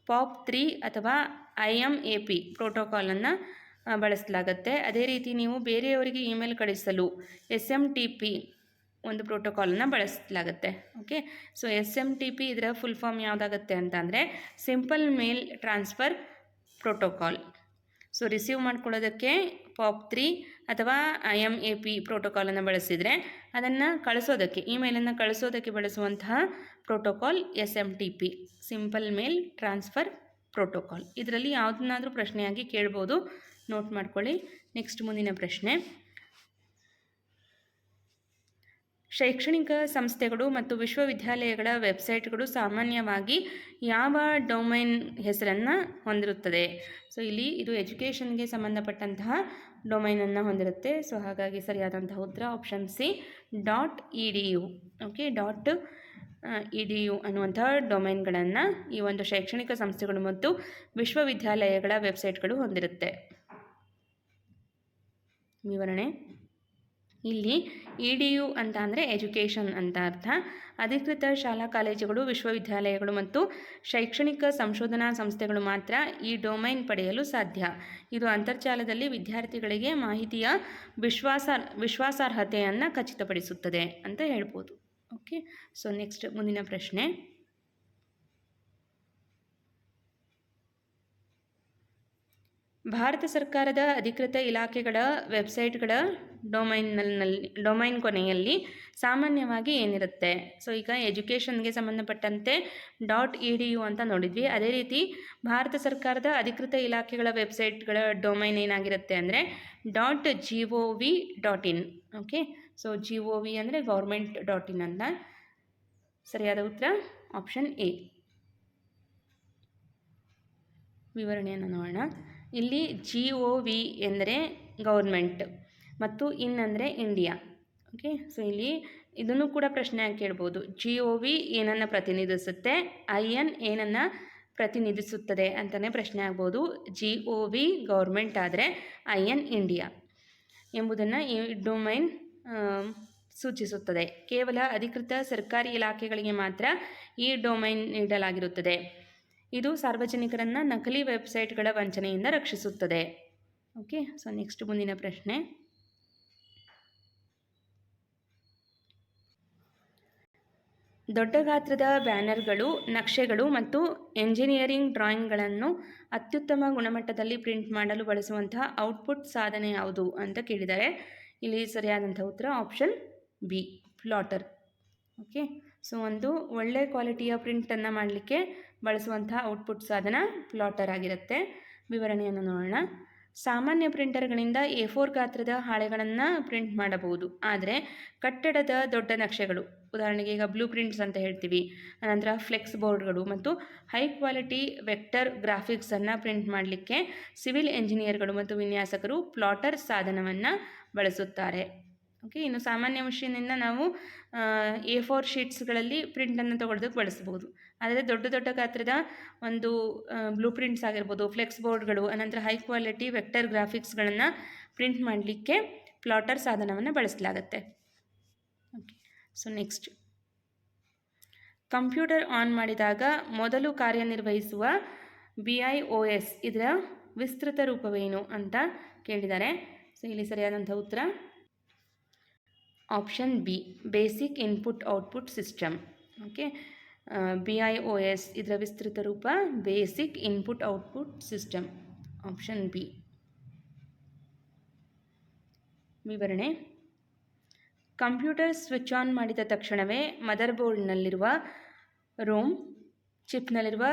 POP3 ಅಥವಾ IMAP ಪ್ರೋಟೋಕಾಲನ್ನು ಬಳಸಲಾಗುತ್ತೆ. ಅದೇ ರೀತಿ ನೀವು ಬೇರೆಯವರಿಗೆ ಇಮೇಲ್ ಕಳಿಸಲು SMTP ಒಂದು ಪ್ರೋಟೋಕಾಲನ್ನು ಬಳಸಲಾಗುತ್ತೆ. ಓಕೆ. ಸೊ SMTP ಇದರ ಫುಲ್ ಫಾರ್ಮ್ ಯಾವುದಾಗುತ್ತೆ ಅಂತ ಅಂದರೆ simple mail transfer protocol. So receive ಮಾಡ್ಕೊಳ್ಳೋದಕ್ಕೆ POP3 ಅಥವಾ IMAP ಪ್ರೋಟೋಕಾಲನ್ನು ಬಳಸಿದರೆ ಅದನ್ನು ಕಳಿಸೋದಕ್ಕೆ, ಇಮೇಲನ್ನು ಕಳಿಸೋದಕ್ಕೆ ಬಳಸುವಂತಹ protocol SMTP, simple mail transfer protocol. ಇದರಲ್ಲಿ ಯಾವುದನ್ನಾದರೂ ಪ್ರಶ್ನೆಯಾಗಿ ಕೇಳ್ಬೋದು, ನೋಟ್ ಮಾಡ್ಕೊಳ್ಳಿ. ನೆಕ್ಸ್ಟ್ ಮುಂದಿನ ಪ್ರಶ್ನೆ. ಶೈಕ್ಷಣಿಕ ಸಂಸ್ಥೆಗಳು ಮತ್ತು ವಿಶ್ವವಿದ್ಯಾಲಯಗಳ ವೆಬ್ಸೈಟ್ಗಳು ಸಾಮಾನ್ಯವಾಗಿ ಯಾವ ಡೊಮೈನ್ ಹೆಸರನ್ನು ಹೊಂದಿರುತ್ತದೆ? ಸೊ ಇಲ್ಲಿ ಇದು ಎಜುಕೇಷನ್ಗೆ ಸಂಬಂಧಪಟ್ಟಂತಹ ಡೊಮೈನನ್ನು ಹೊಂದಿರುತ್ತೆ. ಸೊ ಹಾಗಾಗಿ ಸರಿಯಾದಂತಹ ಉತ್ತರ option C .edu. Okay. .edu ಅನ್ನುವಂತಹ ಡೊಮೈನ್ಗಳನ್ನು ಈ ಒಂದು ಶೈಕ್ಷಣಿಕ ಸಂಸ್ಥೆಗಳು ಮತ್ತು ವಿಶ್ವವಿದ್ಯಾಲಯಗಳ ವೆಬ್ಸೈಟ್ಗಳು ಹೊಂದಿರುತ್ತೆ. ವಿವರಣೆ. ಇಲ್ಲಿ EDU ಅಂತ ಅಂದರೆ ಎಜುಕೇಷನ್ ಅಂತ ಅರ್ಥ. ಅಧಿಕೃತ ಶಾಲಾ ಕಾಲೇಜುಗಳು, ವಿಶ್ವವಿದ್ಯಾಲಯಗಳು ಮತ್ತು ಶೈಕ್ಷಣಿಕ ಸಂಶೋಧನಾ ಸಂಸ್ಥೆಗಳು ಮಾತ್ರ ಈ ಡೊಮೈನ್ ಪಡೆಯಲು ಸಾಧ್ಯ. ಇದು ಅಂತರ್ಜಾಲದಲ್ಲಿ ವಿದ್ಯಾರ್ಥಿಗಳಿಗೆ ಮಾಹಿತಿಯ ವಿಶ್ವಾಸಾರ್ಹತೆಯನ್ನು ಖಚಿತಪಡಿಸುತ್ತದೆ ಅಂತ ಹೇಳ್ಬೋದು. ಓಕೆ, ಸೊ ನೆಕ್ಸ್ಟ್ ಮುಂದಿನ ಪ್ರಶ್ನೆ. ಭಾರತ ಸರ್ಕಾರದ ಅಧಿಕೃತ ಇಲಾಖೆಗಳ ವೆಬ್ಸೈಟ್ಗಳ ಡೊಮೈನ್ ಕೊನೆಯಲ್ಲಿ ಸಾಮಾನ್ಯವಾಗಿ ಏನಿರುತ್ತೆ? ಸೊ ಈಗ ಎಜುಕೇಷನ್ಗೆ ಸಂಬಂಧಪಟ್ಟಂತೆ .edu ಅಂತ ನೋಡಿದ್ವಿ. ಅದೇ ರೀತಿ ಭಾರತ ಸರ್ಕಾರದ ಅಧಿಕೃತ ಇಲಾಖೆಗಳ ವೆಬ್ಸೈಟ್ಗಳ ಡೊಮೈನ್ ಏನಾಗಿರುತ್ತೆ ಅಂದರೆ .gov.in. ಓಕೆ, ಸೊ GOV ಅಂದರೆ government.in ಅಂತ. ಸರಿಯಾದ ಉತ್ತರ ಆಪ್ಷನ್ ಎ. ವಿವರಣೆಯನ್ನು ನೋಡೋಣ. ಇಲ್ಲಿ GOV ಎಂದರೆ ಗೌರ್ಮೆಂಟ್ ಮತ್ತು ಇನ್ ಅಂದರೆ ಇಂಡಿಯಾ. ಓಕೆ, ಸೊ ಇಲ್ಲಿ ಇದನ್ನು ಕೂಡ ಪ್ರಶ್ನೆಯಾಗಿ ಕೇಳ್ಬೋದು. GOV ಏನನ್ನು ಪ್ರತಿನಿಧಿಸುತ್ತೆ, IN ಏನನ್ನು ಪ್ರತಿನಿಧಿಸುತ್ತದೆ ಅಂತಲೇ ಪ್ರಶ್ನೆ ಆಗ್ಬೋದು. GOV ಗೌರ್ಮೆಂಟ್ ಆದರೆ IN ಇಂಡಿಯಾ ಎಂಬುದನ್ನು ಈ ಡೊಮೈನ್ ಸೂಚಿಸುತ್ತದೆ. ಕೇವಲ ಅಧಿಕೃತ ಸರ್ಕಾರಿ ಇಲಾಖೆಗಳಿಗೆ ಮಾತ್ರ ಈ ಡೊಮೈನ್ ನೀಡಲಾಗಿರುತ್ತದೆ. ಇದು ಸಾರ್ವಜನಿಕರನ್ನು ನಕಲಿ ವೆಬ್ಸೈಟ್ಗಳ ವಂಚನೆಯಿಂದ ರಕ್ಷಿಸುತ್ತದೆ. ಓಕೆ, ಸೊ ನೆಕ್ಸ್ಟ್ ಮುಂದಿನ ಪ್ರಶ್ನೆ. ದೊಡ್ಡ ಗಾತ್ರದ ಬ್ಯಾನರ್ಗಳು, ನಕ್ಷೆಗಳು ಮತ್ತು ಎಂಜಿನಿಯರಿಂಗ್ ಡ್ರಾಯಿಂಗ್ಗಳನ್ನು ಅತ್ಯುತ್ತಮ ಗುಣಮಟ್ಟದಲ್ಲಿ ಪ್ರಿಂಟ್ ಮಾಡಲು ಬಳಸುವಂತಹ ಔಟ್ಪುಟ್ ಸಾಧನ ಯಾವುದು ಅಂತ ಕೇಳಿದ್ದಾರೆ. ಇಲ್ಲಿ ಸರಿಯಾದಂಥ ಉತ್ತರ option B, plotter. Okay, so ಒಂದು ಒಳ್ಳೆ ಕ್ವಾಲಿಟಿಯ ಪ್ರಿಂಟನ್ನು ಮಾಡಲಿಕ್ಕೆ ಬಳಸುವಂಥ ಔಟ್ಪುಟ್ ಸಾಧನ ಪ್ಲಾಟರ್ ಆಗಿರುತ್ತೆ. ವಿವರಣೆಯನ್ನು ನೋಡೋಣ. ಸಾಮಾನ್ಯ ಪ್ರಿಂಟರ್ಗಳಿಂದ A4 ಗಾತ್ರದ ಹಾಳೆಗಳನ್ನು ಪ್ರಿಂಟ್ ಮಾಡಬಹುದು. ಆದರೆ ಕಟ್ಟಡದ ದೊಡ್ಡ ನಕ್ಷೆಗಳು, ಉದಾಹರಣೆಗೆ ಈಗ ಬ್ಲೂ ಪ್ರಿಂಟ್ಸ್ ಅಂತ ಹೇಳ್ತೀವಿ, ಅನಂತರ ಫ್ಲೆಕ್ಸ್ ಬೋರ್ಡ್ಗಳು ಮತ್ತು ಹೈ ಕ್ವಾಲಿಟಿ ವೆಕ್ಟರ್ ಗ್ರಾಫಿಕ್ಸನ್ನು ಪ್ರಿಂಟ್ ಮಾಡಲಿಕ್ಕೆ ಸಿವಿಲ್ ಎಂಜಿನಿಯರ್ಗಳು ಮತ್ತು ವಿನ್ಯಾಸಕರು ಪ್ಲಾಟರ್ ಸಾಧನವನ್ನು ಬಳಸುತ್ತಾರೆ. ಓಕೆ, ಇನ್ನು ಸಾಮಾನ್ಯ ಮಿಷಿನಿಂದ ನಾವು A4 ಶೀಟ್ಸ್ಗಳಲ್ಲಿ ಪ್ರಿಂಟನ್ನು ತಗೊಳ್ಳೋದಕ್ಕೆ ಬಳಸ್ಬೋದು. ಆದರೆ ದೊಡ್ಡ ದೊಡ್ಡ ಗಾತ್ರದ ಒಂದು ಬ್ಲೂ ಪ್ರಿಂಟ್ಸ್ ಆಗಿರ್ಬೋದು, ಫ್ಲೆಕ್ಸ್ ಬೋರ್ಡ್ಗಳು, ಅನಂತರ ಹೈ ಕ್ವಾಲಿಟಿ ವೆಕ್ಟರ್ ಗ್ರಾಫಿಕ್ಸ್ಗಳನ್ನು ಪ್ರಿಂಟ್ ಮಾಡಲಿಕ್ಕೆ ಪ್ಲಾಟರ್ ಸಾಧನವನ್ನು ಬಳಸಲಾಗುತ್ತೆ. Okay, so next. Computer on ಮಾಡಿದಾಗ ಮೊದಲು ಕಾರ್ಯನಿರ್ವಹಿಸುವ BIOS ಇದರ ವಿಸ್ತೃತ ರೂಪವೇನು ಅಂತ ಕೇಳಿದ್ದಾರೆ. ಸೊ ಇಲ್ಲಿ ಸರಿಯಾದಂಥ ಉತ್ತರ option B, basic input output system. Okay, BIOS ಇದರ ವಿಸ್ತೃತ ರೂಪ basic input output system, option B. ವಿವರಣೆ. ಕಂಪ್ಯೂಟರ್ ಸ್ವಿಚ್ ಆನ್ ಮಾಡಿದ ತಕ್ಷಣವೇ ಮದರ್ ಬೋರ್ಡ್ನಲ್ಲಿರುವ ರೋಮ್ ಚಿಪ್ನಲ್ಲಿರುವ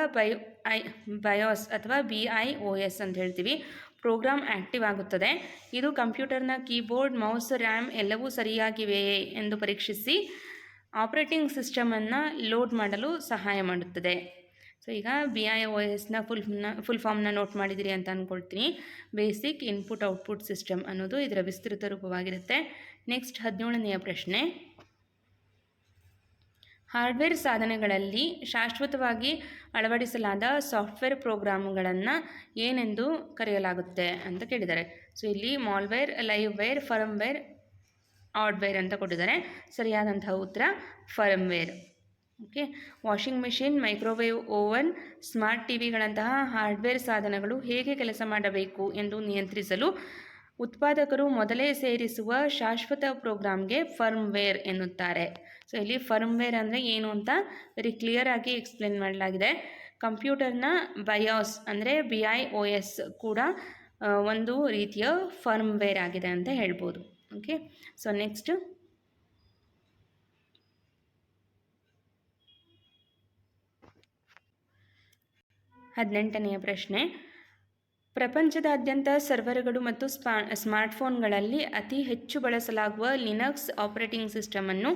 ಬಯೋಸ್ ಅಥವಾ BIOS ಅಂತ ಹೇಳ್ತೀವಿ ಪ್ರೋಗ್ರಾಮ್ ಆ್ಯಕ್ಟಿವ್ ಆಗುತ್ತದೆ. ಇದು ಕಂಪ್ಯೂಟರ್ನ ಕೀಬೋರ್ಡ್, ಮೌಸ್, ರ್ಯಾಮ್ ಎಲ್ಲವೂ ಸರಿಯಾಗಿವೆಯೇ ಎಂದು ಪರೀಕ್ಷಿಸಿ ಆಪರೇಟಿಂಗ್ ಸಿಸ್ಟಮನ್ನು ಲೋಡ್ ಮಾಡಲು ಸಹಾಯ ಮಾಡುತ್ತದೆ. ಸೊ ಈಗ BIOSನ ಫುಲ್ ಫಾರ್ಮ್ನ ನೋಟ್ ಮಾಡಿದಿರಿ ಅಂತ ಅಂದ್ಕೊಳ್ತೀನಿ. ಬೇಸಿಕ್ ಇನ್ಪುಟ್ ಔಟ್ಪುಟ್ ಸಿಸ್ಟಮ್ ಅನ್ನೋದು ಇದರ ವಿಸ್ತೃತ ರೂಪವಾಗಿರುತ್ತೆ. ನೆಕ್ಸ್ಟ್ 17ನೆಯ ಪ್ರಶ್ನೆ. ಹಾರ್ಡ್ವೇರ್ ಸಾಧನಗಳಲ್ಲಿ ಶಾಶ್ವತವಾಗಿ ಅಳವಡಿಸಲಾದ ಸಾಫ್ಟ್ವೇರ್ ಪ್ರೋಗ್ರಾಮ್ಗಳನ್ನು ಏನೆಂದು ಕರೆಯಲಾಗುತ್ತೆ ಅಂತ ಕೇಳಿದ್ದಾರೆ. ಸೊ ಇಲ್ಲಿ ಮಾಲ್ವೇರ್, ಲೈವ್ವೇರ್, ಫರ್ಮ್ವೇರ್, ಹಾರ್ಡ್ವೇರ್ ಅಂತ ಕೊಟ್ಟಿದ್ದಾರೆ. ಸರಿಯಾದಂತಹ ಉತ್ತರ firmware. Okay, washing machine, microwave oven, smart ಟಿವಿಗಳಂತಹ ಹಾರ್ಡ್ವೇರ್ ಸಾಧನಗಳು ಹೇಗೆ ಕೆಲಸ ಮಾಡಬೇಕು ಎಂದು ನಿಯಂತ್ರಿಸಲು ಉತ್ಪಾದಕರು ಮೊದಲೇ ಸೇರಿಸುವ ಶಾಶ್ವತ ಪ್ರೋಗ್ರಾಮ್ಗೆ ಫರ್ಮ್ವೇರ್ ಎನ್ನುತ್ತಾರೆ. ಸೊ ಇಲ್ಲಿ ಫರ್ಮ್ವೇರ್ ಅಂದರೆ ಏನು ಅಂತ ವೆರಿ ಕ್ಲಿಯರ್ ಆಗಿ ಎಕ್ಸ್ಪ್ಲೇನ್ ಮಾಡಲಾಗಿದೆ. ಕಂಪ್ಯೂಟರ್ನ ಬಯೋಸ್ ಅಂದರೆ BIOS ಕೂಡ ಒಂದು ರೀತಿಯ ಫರ್ಮ್ವೇರ್ ಆಗಿದೆ ಅಂತ ಹೇಳ್ಬೋದು. ಓಕೆ, ಸೊ ನೆಕ್ಸ್ಟ್ 18ನೆಯ ಪ್ರಶ್ನೆ. ಪ್ರಪಂಚದಾದ್ಯಂತ ಸರ್ವರ್ಗಳು ಮತ್ತು ಸ್ಮಾರ್ಟ್ಫೋನ್ಗಳಲ್ಲಿ ಅತಿ ಹೆಚ್ಚು ಬಳಸಲಾಗುವ ಲಿನಕ್ಸ್ ಆಪರೇಟಿಂಗ್ ಸಿಸ್ಟಮನ್ನು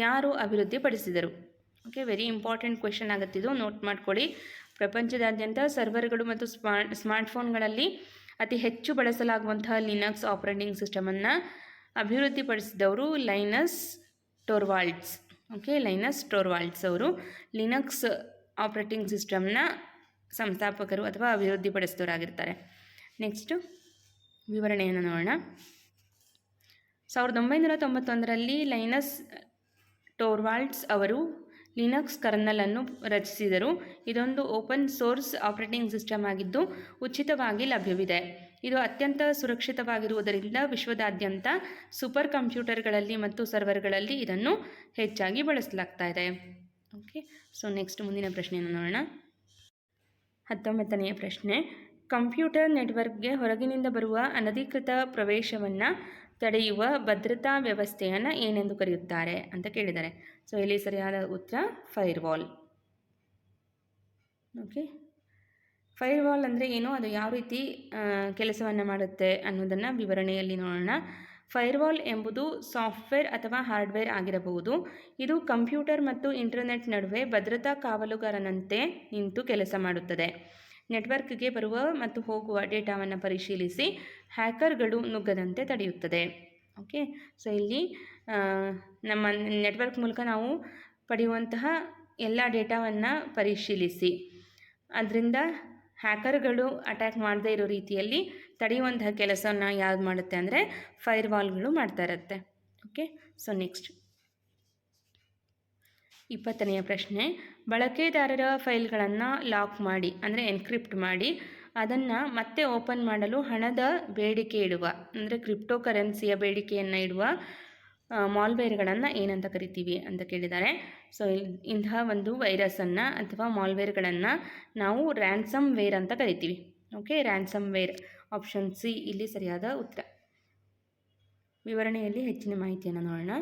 ಯಾರು ಅಭಿವೃದ್ಧಿಪಡಿಸಿದರು? ಓಕೆ, ವೆರಿ ಇಂಪಾರ್ಟೆಂಟ್ ಕ್ವೆಶನ್ ಆಗುತ್ತಿದ್ದು, ನೋಟ್ ಮಾಡ್ಕೊಳ್ಳಿ. ಪ್ರಪಂಚದಾದ್ಯಂತ ಸರ್ವರ್ಗಳು ಮತ್ತು ಸ್ಮಾರ್ಟ್ಫೋನ್ಗಳಲ್ಲಿ ಅತಿ ಹೆಚ್ಚು ಬಳಸಲಾಗುವಂತಹ ಲಿನಕ್ಸ್ ಆಪರೇಟಿಂಗ್ ಸಿಸ್ಟಮನ್ನು ಅಭಿವೃದ್ಧಿಪಡಿಸಿದವರು Linus Torvalds. Okay, Linus Torvalds ಅವರು ಲಿನಕ್ಸ್ ಆಪರೇಟಿಂಗ್ ಸಿಸ್ಟಮ್ನ ಸಂಸ್ಥಾಪಕರು ಅಥವಾ ಅಭಿವೃದ್ಧಿಪಡಿಸಿದವರಾಗಿರ್ತಾರೆ. ನೆಕ್ಸ್ಟು ವಿವರಣೆಯನ್ನು ನೋಡೋಣ. 1991ರಲ್ಲಿ ಲೈನಸ್ ಟೋರ್ವಾಲ್ಡ್ಸ್ ಅವರು ಲಿನಕ್ಸ್ ಕರ್ನಲನ್ನು ರಚಿಸಿದರು. ಇದೊಂದು ಓಪನ್ ಸೋರ್ಸ್ ಆಪರೇಟಿಂಗ್ ಸಿಸ್ಟಮ್ ಆಗಿದ್ದು ಉಚಿತವಾಗಿ ಲಭ್ಯವಿದೆ. ಇದು ಅತ್ಯಂತ ಸುರಕ್ಷಿತವಾಗಿರುವುದರಿಂದ ವಿಶ್ವದಾದ್ಯಂತ ಸೂಪರ್ ಕಂಪ್ಯೂಟರ್ಗಳಲ್ಲಿ ಮತ್ತು ಸರ್ವರ್ಗಳಲ್ಲಿ ಇದನ್ನು ಹೆಚ್ಚಾಗಿ ಬಳಸಲಾಗ್ತಾ ಇದೆ. ಓಕೆ, ಸೊ ನೆಕ್ಸ್ಟ್ ಮುಂದಿನ ಪ್ರಶ್ನೆಯನ್ನು ನೋಡೋಣ. 19ನೆಯ ಪ್ರಶ್ನೆ, ಕಂಪ್ಯೂಟರ್ ನೆಟ್ವರ್ಕ್ಗೆ ಹೊರಗಿನಿಂದ ಬರುವ ಅನಧಿಕೃತ ಪ್ರವೇಶವನ್ನು ತಡೆಯುವ ಭದ್ರತಾ ವ್ಯವಸ್ಥೆಯನ್ನು ಏನೆಂದು ಕರೆಯುತ್ತಾರೆ ಅಂತ ಕೇಳಿದ್ದಾರೆ. ಸೊ ಇಲ್ಲಿ ಸರಿಯಾದ ಉತ್ತರ ಫೈರ್ವಾಲ್. ಓಕೆ, ಫೈರ್ವಾಲ್ ಅಂದರೆ ಏನು, ಅದು ಯಾವ ರೀತಿ ಕೆಲಸವನ್ನು ಮಾಡುತ್ತೆ ಅನ್ನೋದನ್ನು ವಿವರಣೆಯಲ್ಲಿ ನೋಡೋಣ. ಫೈರ್ವಾಲ್ ಎಂಬುದು ಸಾಫ್ಟ್ವೇರ್ ಅಥವಾ ಹಾರ್ಡ್ವೇರ್ ಆಗಿರಬಹುದು. ಇದು ಕಂಪ್ಯೂಟರ್ ಮತ್ತು ಇಂಟರ್ನೆಟ್ ನಡುವೆ ಭದ್ರತಾ ಕಾವಲುಗಾರನಂತೆ ನಿಂತು ಕೆಲಸ ಮಾಡುತ್ತದೆ. ನೆಟ್ವರ್ಕ್ಗೆ ಬರುವ ಮತ್ತು ಹೋಗುವ ಡೇಟಾವನ್ನು ಪರಿಶೀಲಿಸಿ ಹ್ಯಾಕರ್ಗಳು ನುಗ್ಗದಂತೆ ತಡೆಯುತ್ತದೆ. ಓಕೆ, ಸೊ ಇಲ್ಲಿ ನಮ್ಮ ನೆಟ್ವರ್ಕ್ ಮೂಲಕ ನಾವು ಪಡೆಯುವಂತಹ ಎಲ್ಲ ಡೇಟಾವನ್ನು ಪರಿಶೀಲಿಸಿ ಅದರಿಂದ ಹ್ಯಾಕರ್ಗಳು ಅಟ್ಯಾಕ್ ಮಾಡದೇ ಇರೋ ರೀತಿಯಲ್ಲಿ ತಡೆಯುವಂತಹ ಕೆಲಸವನ್ನು ಯಾವ್ದು ಮಾಡುತ್ತೆ ಅಂದರೆ ಫೈರ್ವಾಲ್ಗಳು ಮಾಡ್ತಾ ಇರುತ್ತೆ. ಓಕೆ, ಸೊ ನೆಕ್ಸ್ಟ್ 20ನೆಯ ಪ್ರಶ್ನೆ, ಬಳಕೆದಾರರ ಫೈಲ್ಗಳನ್ನು ಲಾಕ್ ಮಾಡಿ ಅಂದರೆ ಎನ್ಕ್ರಿಪ್ಟ್ ಮಾಡಿ ಅದನ್ನು ಮತ್ತೆ ಓಪನ್ ಮಾಡಲು ಹಣದ ಬೇಡಿಕೆ ಇಡುವ ಅಂದರೆ ಕ್ರಿಪ್ಟೋ ಕರೆನ್ಸಿಯ ಬೇಡಿಕೆಯನ್ನು ಇಡುವ ಮಾಲ್ವೇರ್ಗಳನ್ನು ಏನಂತ ಕರಿತೀವಿ ಅಂತ ಕೇಳಿದ್ದಾರೆ. ಸೊ ಇಂತಹ ಒಂದು ವೈರಸನ್ನು ಅಥವಾ ಮಾಲ್ವೇರ್ಗಳನ್ನು ನಾವು ರ್ಯಾನ್ಸಮ್ ವೇರ್ ಅಂತ ಕರಿತೀವಿ. Okay, ransomware option C ಇಲ್ಲಿ ಸರಿಯಾದ ಉತ್ತರ. ವಿವರಣೆಯಲ್ಲಿ ಹೆಚ್ಚಿನ ಮಾಹಿತಿಯನ್ನು ನೋಡೋಣ.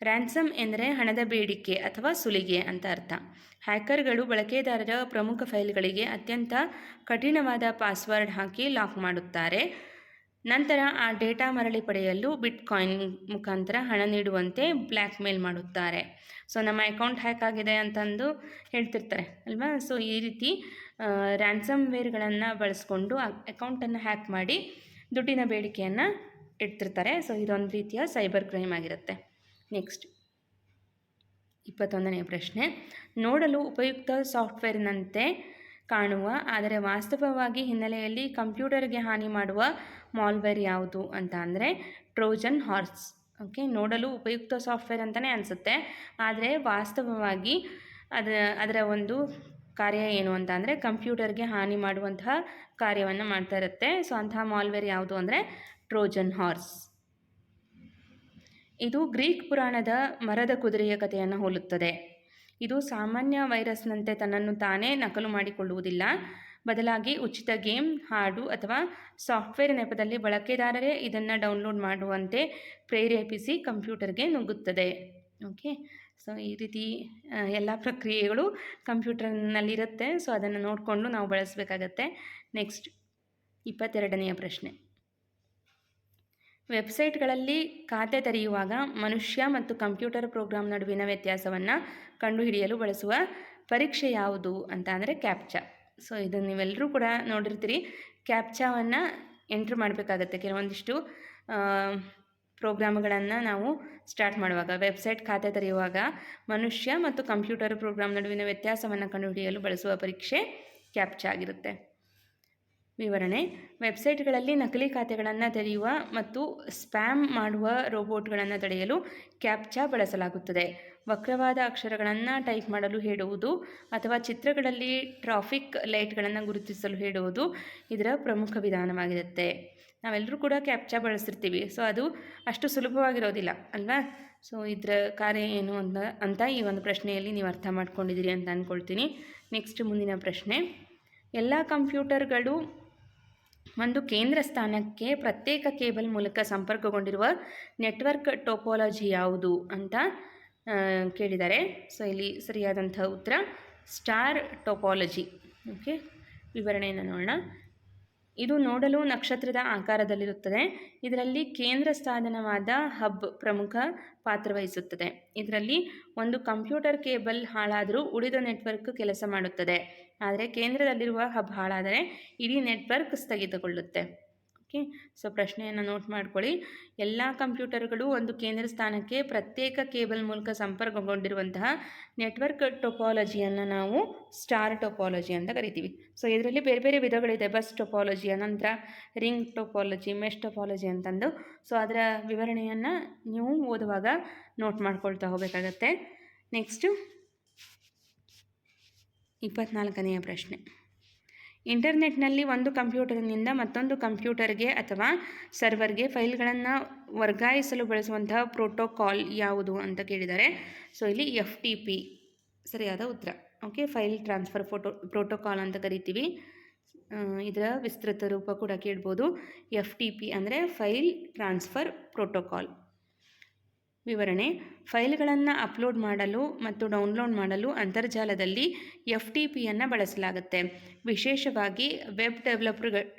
ರ್ಯಾನ್ಸಮ್ ಎಂದರೆ ಹಣದ ಬೇಡಿಕೆ ಅಥವಾ ಸುಲಿಗೆ ಅಂತ ಅರ್ಥ. ಹ್ಯಾಕರ್ಗಳು ಬಳಕೆದಾರರ ಪ್ರಮುಖ ಫೈಲ್ಗಳಿಗೆ ಅತ್ಯಂತ ಕಠಿಣವಾದ ಪಾಸ್ವರ್ಡ್ ಹಾಕಿ ಲಾಕ್ ಮಾಡುತ್ತಾರೆ. ನಂತರ ಆ ಡೇಟಾ ಮರಳಿ ಪಡೆಯಲು ಬಿಟ್ಕಾಯಿನ್ ಮುಖಾಂತರ ಹಣ ನೀಡುವಂತೆ ಬ್ಲ್ಯಾಕ್ ಮೇಲ್ ಮಾಡುತ್ತಾರೆ. ಸೊ ನಮ್ಮ ಅಕೌಂಟ್ ಹ್ಯಾಕ್ ಆಗಿದೆ ಅಂತಂದು ಹೇಳ್ತಿರ್ತಾರೆ ಅಲ್ವಾ. ಸೊ ಈ ರೀತಿ ರ್ಯಾನ್ಸಮ್ ವೇರ್ಗಳನ್ನು ಬಳಸ್ಕೊಂಡು ಅಕೌಂಟನ್ನು ಹ್ಯಾಕ್ ಮಾಡಿ ದುಡ್ಡಿನ ಬೇಡಿಕೆಯನ್ನು ಇಡ್ತಿರ್ತಾರೆ. ಸೊ ಇದೊಂದು ರೀತಿಯ ಸೈಬರ್ ಕ್ರೈಮ್ ಆಗಿರುತ್ತೆ. ನೆಕ್ಸ್ಟ್ 21ನೆಯ ಪ್ರಶ್ನೆ, ನೋಡಲು ಉಪಯುಕ್ತ ಸಾಫ್ಟ್ವೇರ್ನಂತೆ ಕಾಣುವ ಆದರೆ ವಾಸ್ತವವಾಗಿ ಹಿನ್ನೆಲೆಯಲ್ಲಿ ಕಂಪ್ಯೂಟರ್ಗೆ ಹಾನಿ ಮಾಡುವ ಮಾಲ್ವೇರ್ ಯಾವುದು ಅಂತ ಅಂದರೆ ಟ್ರೋಜನ್ ಹಾರ್ಸ್. ಓಕೆ, ನೋಡಲು ಉಪಯುಕ್ತ ಸಾಫ್ಟ್ವೇರ್ ಅಂತಲೇ ಅನಿಸುತ್ತೆ, ಆದರೆ ವಾಸ್ತವವಾಗಿ ಅದರ ಒಂದು ಕಾರ್ಯ ಏನು ಅಂತ ಅಂದರೆ ಕಂಪ್ಯೂಟರ್ಗೆ ಹಾನಿ ಮಾಡುವಂತಹ ಕಾರ್ಯವನ್ನು ಮಾಡ್ತಾ ಇರುತ್ತೆ. ಸೊ ಅಂತಹ ಮಾಲ್ವೇರ್ ಯಾವುದು ಅಂದರೆ ಟ್ರೋಜನ್ ಹಾರ್ಸ್. ಇದು ಗ್ರೀಕ್ ಪುರಾಣದ ಮರದ ಕುದುರೆಯ ಕಥೆಯನ್ನು ಹೋಲುತ್ತದೆ. ಇದು ಸಾಮಾನ್ಯ ವೈರಸ್ನಂತೆ ತನ್ನನ್ನು ತಾನೇ ನಕಲು ಮಾಡಿಕೊಳ್ಳುವುದಿಲ್ಲ. ಬದಲಾಗಿ ಉಚಿತ ಗೇಮ್, ಹಾಡು ಅಥವಾ ಸಾಫ್ಟ್ವೇರ್ ನೆಪದಲ್ಲಿ ಬಳಕೆದಾರರೇ ಇದನ್ನು ಡೌನ್ಲೋಡ್ ಮಾಡುವಂತೆ ಪ್ರೇರೇಪಿಸಿ ಕಂಪ್ಯೂಟರ್ಗೆ ನುಗ್ಗುತ್ತದೆ. ಓಕೆ, ಸೊ ಈ ರೀತಿ ಎಲ್ಲ ಪ್ರಕ್ರಿಯೆಗಳು ಕಂಪ್ಯೂಟರ್ನಲ್ಲಿರುತ್ತೆ. ಸೊ ಅದನ್ನು ನೋಡಿಕೊಂಡು ನಾವು ಬಳಸಬೇಕಾಗತ್ತೆ. ನೆಕ್ಸ್ಟ್ 22ನೆಯ ಪ್ರಶ್ನೆ, ವೆಬ್ಸೈಟ್ಗಳಲ್ಲಿ ಖಾತೆ ತೆರೆಯುವಾಗ ಮನುಷ್ಯ ಮತ್ತು ಕಂಪ್ಯೂಟರ್ ಪ್ರೋಗ್ರಾಮ್ ನಡುವಿನ ವ್ಯತ್ಯಾಸವನ್ನು ಕಂಡುಹಿಡಿಯಲು ಬಳಸುವ ಪರೀಕ್ಷೆ ಯಾವುದು ಅಂತ ಅಂದರೆ ಕ್ಯಾಪ್ಚಾ. ಸೊ ಇದು ನೀವೆಲ್ಲರೂ ಕೂಡ ನೋಡಿರ್ತೀರಿ. ಕ್ಯಾಪ್ಚಾವನ್ನು ಎಂಟ್ರ್ ಮಾಡಬೇಕಾಗತ್ತೆ. ಕೆಲವೊಂದಿಷ್ಟು ಪ್ರೋಗ್ರಾಮ್ಗಳನ್ನು ನಾವು ಸ್ಟಾರ್ಟ್ ಮಾಡುವಾಗ, ವೆಬ್ಸೈಟ್ ಖಾತೆ ತೆರೆಯುವಾಗ ಮನುಷ್ಯ ಮತ್ತು ಕಂಪ್ಯೂಟರ್ ಪ್ರೋಗ್ರಾಮ್ ನಡುವಿನ ವ್ಯತ್ಯಾಸವನ್ನು ಕಂಡುಹಿಡಿಯಲು ಬಳಸುವ ಪರೀಕ್ಷೆ ಕ್ಯಾಪ್ಚಾ ಆಗಿರುತ್ತೆ. ವಿವರಣೆ, ವೆಬ್ಸೈಟ್ಗಳಲ್ಲಿ ನಕಲಿ ಖಾತೆಗಳನ್ನು ತೆರೆಯುವ ಮತ್ತು ಸ್ಪ್ಯಾಮ್ ಮಾಡುವ ರೋಬೋಟ್ಗಳನ್ನು ತಡೆಯಲು ಕ್ಯಾಪ್ಚಾ ಬಳಸಲಾಗುತ್ತದೆ. ವಕ್ರವಾದ ಅಕ್ಷರಗಳನ್ನು ಟೈಪ್ ಮಾಡಲು ಹೇಳುವುದು ಅಥವಾ ಚಿತ್ರಗಳಲ್ಲಿ ಟ್ರಾಫಿಕ್ ಲೈಟ್ಗಳನ್ನು ಗುರುತಿಸಲು ಹೇಳುವುದು ಇದರ ಪ್ರಮುಖ ವಿಧಾನವಾಗಿರುತ್ತೆ. ನಾವೆಲ್ಲರೂ ಕೂಡ ಕ್ಯಾಪ್ಚಾ ಬಳಸಿರ್ತೀವಿ. ಸೊ ಅದು ಅಷ್ಟು ಸುಲಭವಾಗಿರೋದಿಲ್ಲ ಅಲ್ವಾ. ಸೊ ಇದರ ಕಾರ್ಯ ಏನು ಅಂತ ಈ ಒಂದು ಪ್ರಶ್ನೆಯಲ್ಲಿ ನೀವು ಅರ್ಥ ಮಾಡ್ಕೊಂಡಿದ್ದೀರಿ ಅಂತ ಅಂದ್ಕೊಳ್ತೀನಿ. ನೆಕ್ಸ್ಟ್ ಮುಂದಿನ ಪ್ರಶ್ನೆ, ಎಲ್ಲ ಕಂಪ್ಯೂಟರ್ಗಳು ಒಂದು ಕೇಂದ್ರ ಸ್ಥಾನಕ್ಕೆ ಪ್ರತ್ಯೇಕ ಕೇಬಲ್ ಮೂಲಕ ಸಂಪರ್ಕಗೊಂಡಿರುವ ನೆಟ್ವರ್ಕ್ ಟೋಪೋಲಜಿ ಯಾವುದು ಅಂತ ಕೇಳಿದ್ದಾರೆ. ಸೊ ಇಲ್ಲಿ ಸರಿಯಾದಂಥ ಉತ್ತರ ಸ್ಟಾರ್ ಟೋಪೋಲಜಿ. ಓಕೆ, ವಿವರಣೆಯನ್ನು ನೋಡೋಣ. ಇದು ನೋಡಲು ನಕ್ಷತ್ರದ ಆಕಾರದಲ್ಲಿರುತ್ತದೆ. ಇದರಲ್ಲಿ ಕೇಂದ್ರ ಸಾಧನವಾದ ಹಬ್ ಪ್ರಮುಖ ಪಾತ್ರವಹಿಸುತ್ತದೆ. ಇದರಲ್ಲಿ ಒಂದು ಕಂಪ್ಯೂಟರ್ ಕೇಬಲ್ ಹಾಳಾದರೂ ಉಳಿದ ನೆಟ್ವರ್ಕ್ ಕೆಲಸ ಮಾಡುತ್ತದೆ. ಆದರೆ ಕೇಂದ್ರದಲ್ಲಿರುವ ಹಬ್ ಹಾಳಾದರೆ ಇಡೀ ನೆಟ್ವರ್ಕ್ ಸ್ಥಗಿತಗೊಳ್ಳುತ್ತೆ. ಓಕೆ, ಸೊ ಪ್ರಶ್ನೆಯನ್ನು ನೋಟ್ ಮಾಡ್ಕೊಳ್ಳಿ. ಎಲ್ಲ ಕಂಪ್ಯೂಟರ್ಗಳು ಒಂದು ಕೇಂದ್ರ ಸ್ಥಾನಕ್ಕೆ ಪ್ರತ್ಯೇಕ ಕೇಬಲ್ ಮೂಲಕ ಸಂಪರ್ಕಗೊಂಡಿರುವಂತಹ ನೆಟ್ವರ್ಕ್ ಟೊಪಾಲಜಿಯನ್ನು ನಾವು ಸ್ಟಾರ್ ಟೊಪಾಲಜಿ ಅಂತ ಕರಿತೀವಿ. ಸೊ ಇದರಲ್ಲಿ ಬೇರೆ ಬೇರೆ ವಿಧಗಳಿದೆ. ಬಸ್ ಟೊಪಾಲಜಿ, ಅನಂತರ ರಿಂಗ್ ಟೊಪಾಲಜಿ, ಮೆಶ್ ಟೊಪಾಲಜಿ ಅಂತಂದು. ಸೊ ಅದರ ವಿವರಣೆಯನ್ನು ನೀವು ಓದುವಾಗ ನೋಟ್ ಮಾಡ್ಕೊಳ್ತಾ ಹೋಗಬೇಕಾಗತ್ತೆ. ನೆಕ್ಸ್ಟು 24ನೇ ಪ್ರಶ್ನೆ. ಇಂಟರ್ನೆಟ್ನಲ್ಲಿ ಒಂದು ಕಂಪ್ಯೂಟರ್ನಿಂದ ಮತ್ತೊಂದು ಕಂಪ್ಯೂಟರ್ಗೆ ಅಥವಾ ಸರ್ವರ್ಗೆ ಫೈಲ್ಗಳನ್ನು ವರ್ಗಾಯಿಸಲು ಬಳಸುವಂತಹ ಪ್ರೋಟೋಕಾಲ್ ಯಾವುದು ಅಂತ ಕೇಳಿದ್ದಾರೆ. ಸೊ ಇಲ್ಲಿ FTP ಸರಿಯಾದ ಉತ್ತರ. ಓಕೆ, ಫೈಲ್ ಟ್ರಾನ್ಸ್ಫರ್ ಪ್ರೋಟೋಕಾಲ್ ಅಂತ ಕರಿತೀವಿ. ಇದರ ವಿಸ್ತೃತ ರೂಪ ಕೂಡ ಕೇಳ್ಬೋದು. FTP ಅಂದರೆ ಫೈಲ್ ಟ್ರಾನ್ಸ್ಫರ್ ಪ್ರೋಟೋಕಾಲ್. ವಿವರಣೆ: ಫೈಲ್ಗಳನ್ನು ಅಪ್ಲೋಡ್ ಮಾಡಲು ಮತ್ತು ಡೌನ್ಲೋಡ್ ಮಾಡಲು ಅಂತರ್ಜಾಲದಲ್ಲಿ FTPಯನ್ನು ಬಳಸಲಾಗುತ್ತೆ. ವಿಶೇಷವಾಗಿ ವೆಬ್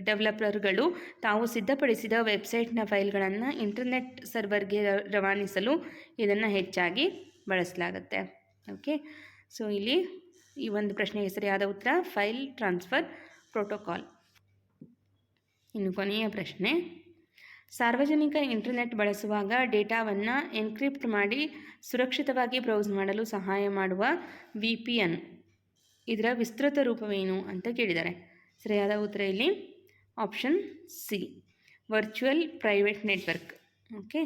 ಡೆವಲಪರ್ಗಳು ತಾವು ಸಿದ್ಧಪಡಿಸಿದ ವೆಬ್ಸೈಟ್ನ ಫೈಲ್ಗಳನ್ನು ಇಂಟರ್ನೆಟ್ ಸರ್ವರ್ಗೆ ರವಾನಿಸಲು ಇದನ್ನು ಹೆಚ್ಚಾಗಿ ಬಳಸಲಾಗುತ್ತೆ. ಓಕೆ, ಸೊ ಇಲ್ಲಿ ಈ ಒಂದು ಪ್ರಶ್ನೆಗೆ ಸರಿಯಾದ ಉತ್ತರ ಫೈಲ್ ಟ್ರಾನ್ಸ್ಫರ್ ಪ್ರೋಟೋಕಾಲ್. ಇನ್ನು ಕೊನೆಯ ಪ್ರಶ್ನೆ. ಸಾರ್ವಜನಿಕ ಇಂಟರ್ನೆಟ್ ಬಳಸುವಾಗ ಡೇಟಾವನ್ನು ಎನ್ಕ್ರಿಪ್ಟ್ ಮಾಡಿ ಸುರಕ್ಷಿತವಾಗಿ ಬ್ರೌಸ್ ಮಾಡಲು ಸಹಾಯ ಮಾಡುವ VPN ಇದರ ವಿಸ್ತೃತ ರೂಪವೇನು ಅಂತ ಕೇಳಿದ್ದಾರೆ. ಸರಿಯಾದ ಉತ್ತರ ಇಲ್ಲಿ option C, virtual private network. Okay,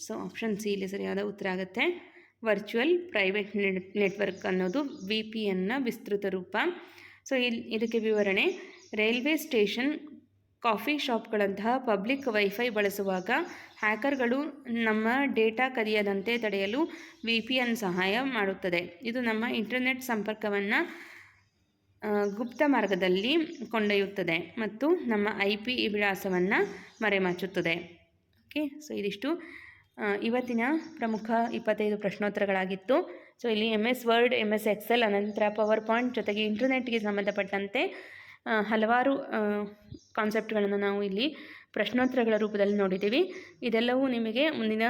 so option C ಇಲ್ಲಿ ಸರಿಯಾದ ಉತ್ತರ ಆಗುತ್ತೆ. ವರ್ಚುವಲ್ ಪ್ರೈವೇಟ್ ನೆಟ್ವರ್ಕ್ ಅನ್ನೋದು VPNನ ವಿಸ್ತೃತ ರೂಪ. ಸೊ ಇದಕ್ಕೆ ವಿವರಣೆ: ರೈಲ್ವೆ ಸ್ಟೇಷನ್, ಕಾಫಿ ಶಾಪ್ಗಳಂತಹ ಪಬ್ಲಿಕ್ ವೈಫೈ ಬಳಸುವಾಗ ಹ್ಯಾಕರ್ಗಳು ನಮ್ಮ ಡೇಟಾ ಕದಿಯದಂತೆ ತಡೆಯಲು VPN ಸಹಾಯ ಮಾಡುತ್ತದೆ. ಇದು ನಮ್ಮ ಇಂಟರ್ನೆಟ್ ಸಂಪರ್ಕವನ್ನು ಗುಪ್ತ ಮಾರ್ಗದಲ್ಲಿ ಕೊಂಡೊಯ್ಯುತ್ತದೆ ಮತ್ತು ನಮ್ಮ IP ವಿಳಾಸವನ್ನು ಮರೆಮಾಚುತ್ತದೆ. ಓಕೆ, ಸೊ ಇದಿಷ್ಟು ಇವತ್ತಿನ ಪ್ರಮುಖ 25 ಪ್ರಶ್ನೋತ್ತರಗಳಾಗಿತ್ತು. ಸೊ ಇಲ್ಲಿ MS ವರ್ಡ್, MS ಎಕ್ಸೆಲ್, ಅನಂತರ ಪವರ್ ಪಾಯಿಂಟ್ ಜೊತೆಗೆ ಇಂಟರ್ನೆಟ್ಗೆ ಸಂಬಂಧಪಟ್ಟಂತೆ ಹಲವಾರು ಕಾನ್ಸೆಪ್ಟ್ಗಳನ್ನು ನಾವು ಇಲ್ಲಿ ಪ್ರಶ್ನೋತ್ತರಗಳ ರೂಪದಲ್ಲಿ ನೋಡಿದ್ದೀವಿ. ಇದೆಲ್ಲವೂ ನಿಮಗೆ ಮುಂದಿನ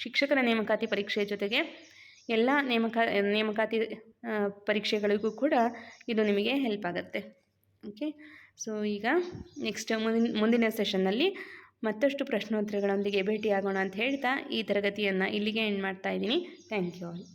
ಶಿಕ್ಷಕರ ನೇಮಕಾತಿ ಪರೀಕ್ಷೆ ಜೊತೆಗೆ ಎಲ್ಲ ನೇಮಕಾತಿ ಪರೀಕ್ಷೆಗಳಿಗೂ ಕೂಡ ಇದು ನಿಮಗೆ ಹೆಲ್ಪ್ ಆಗುತ್ತೆ. ಓಕೆ, ಸೊ ಈಗ ನೆಕ್ಸ್ಟ್ ಮುಂದಿನ ಸೆಷನ್ನಲ್ಲಿ ಮತ್ತಷ್ಟು ಪ್ರಶ್ನೋತ್ತರಗಳೊಂದಿಗೆ ಭೇಟಿಯಾಗೋಣ ಅಂತ ಹೇಳ್ತಾ ಈ ತರಗತಿಯನ್ನು ಇಲ್ಲಿಗೆ ಎಂಡ್ ಮಾಡ್ತಾ ಇದ್ದೀನಿ. Thank you all.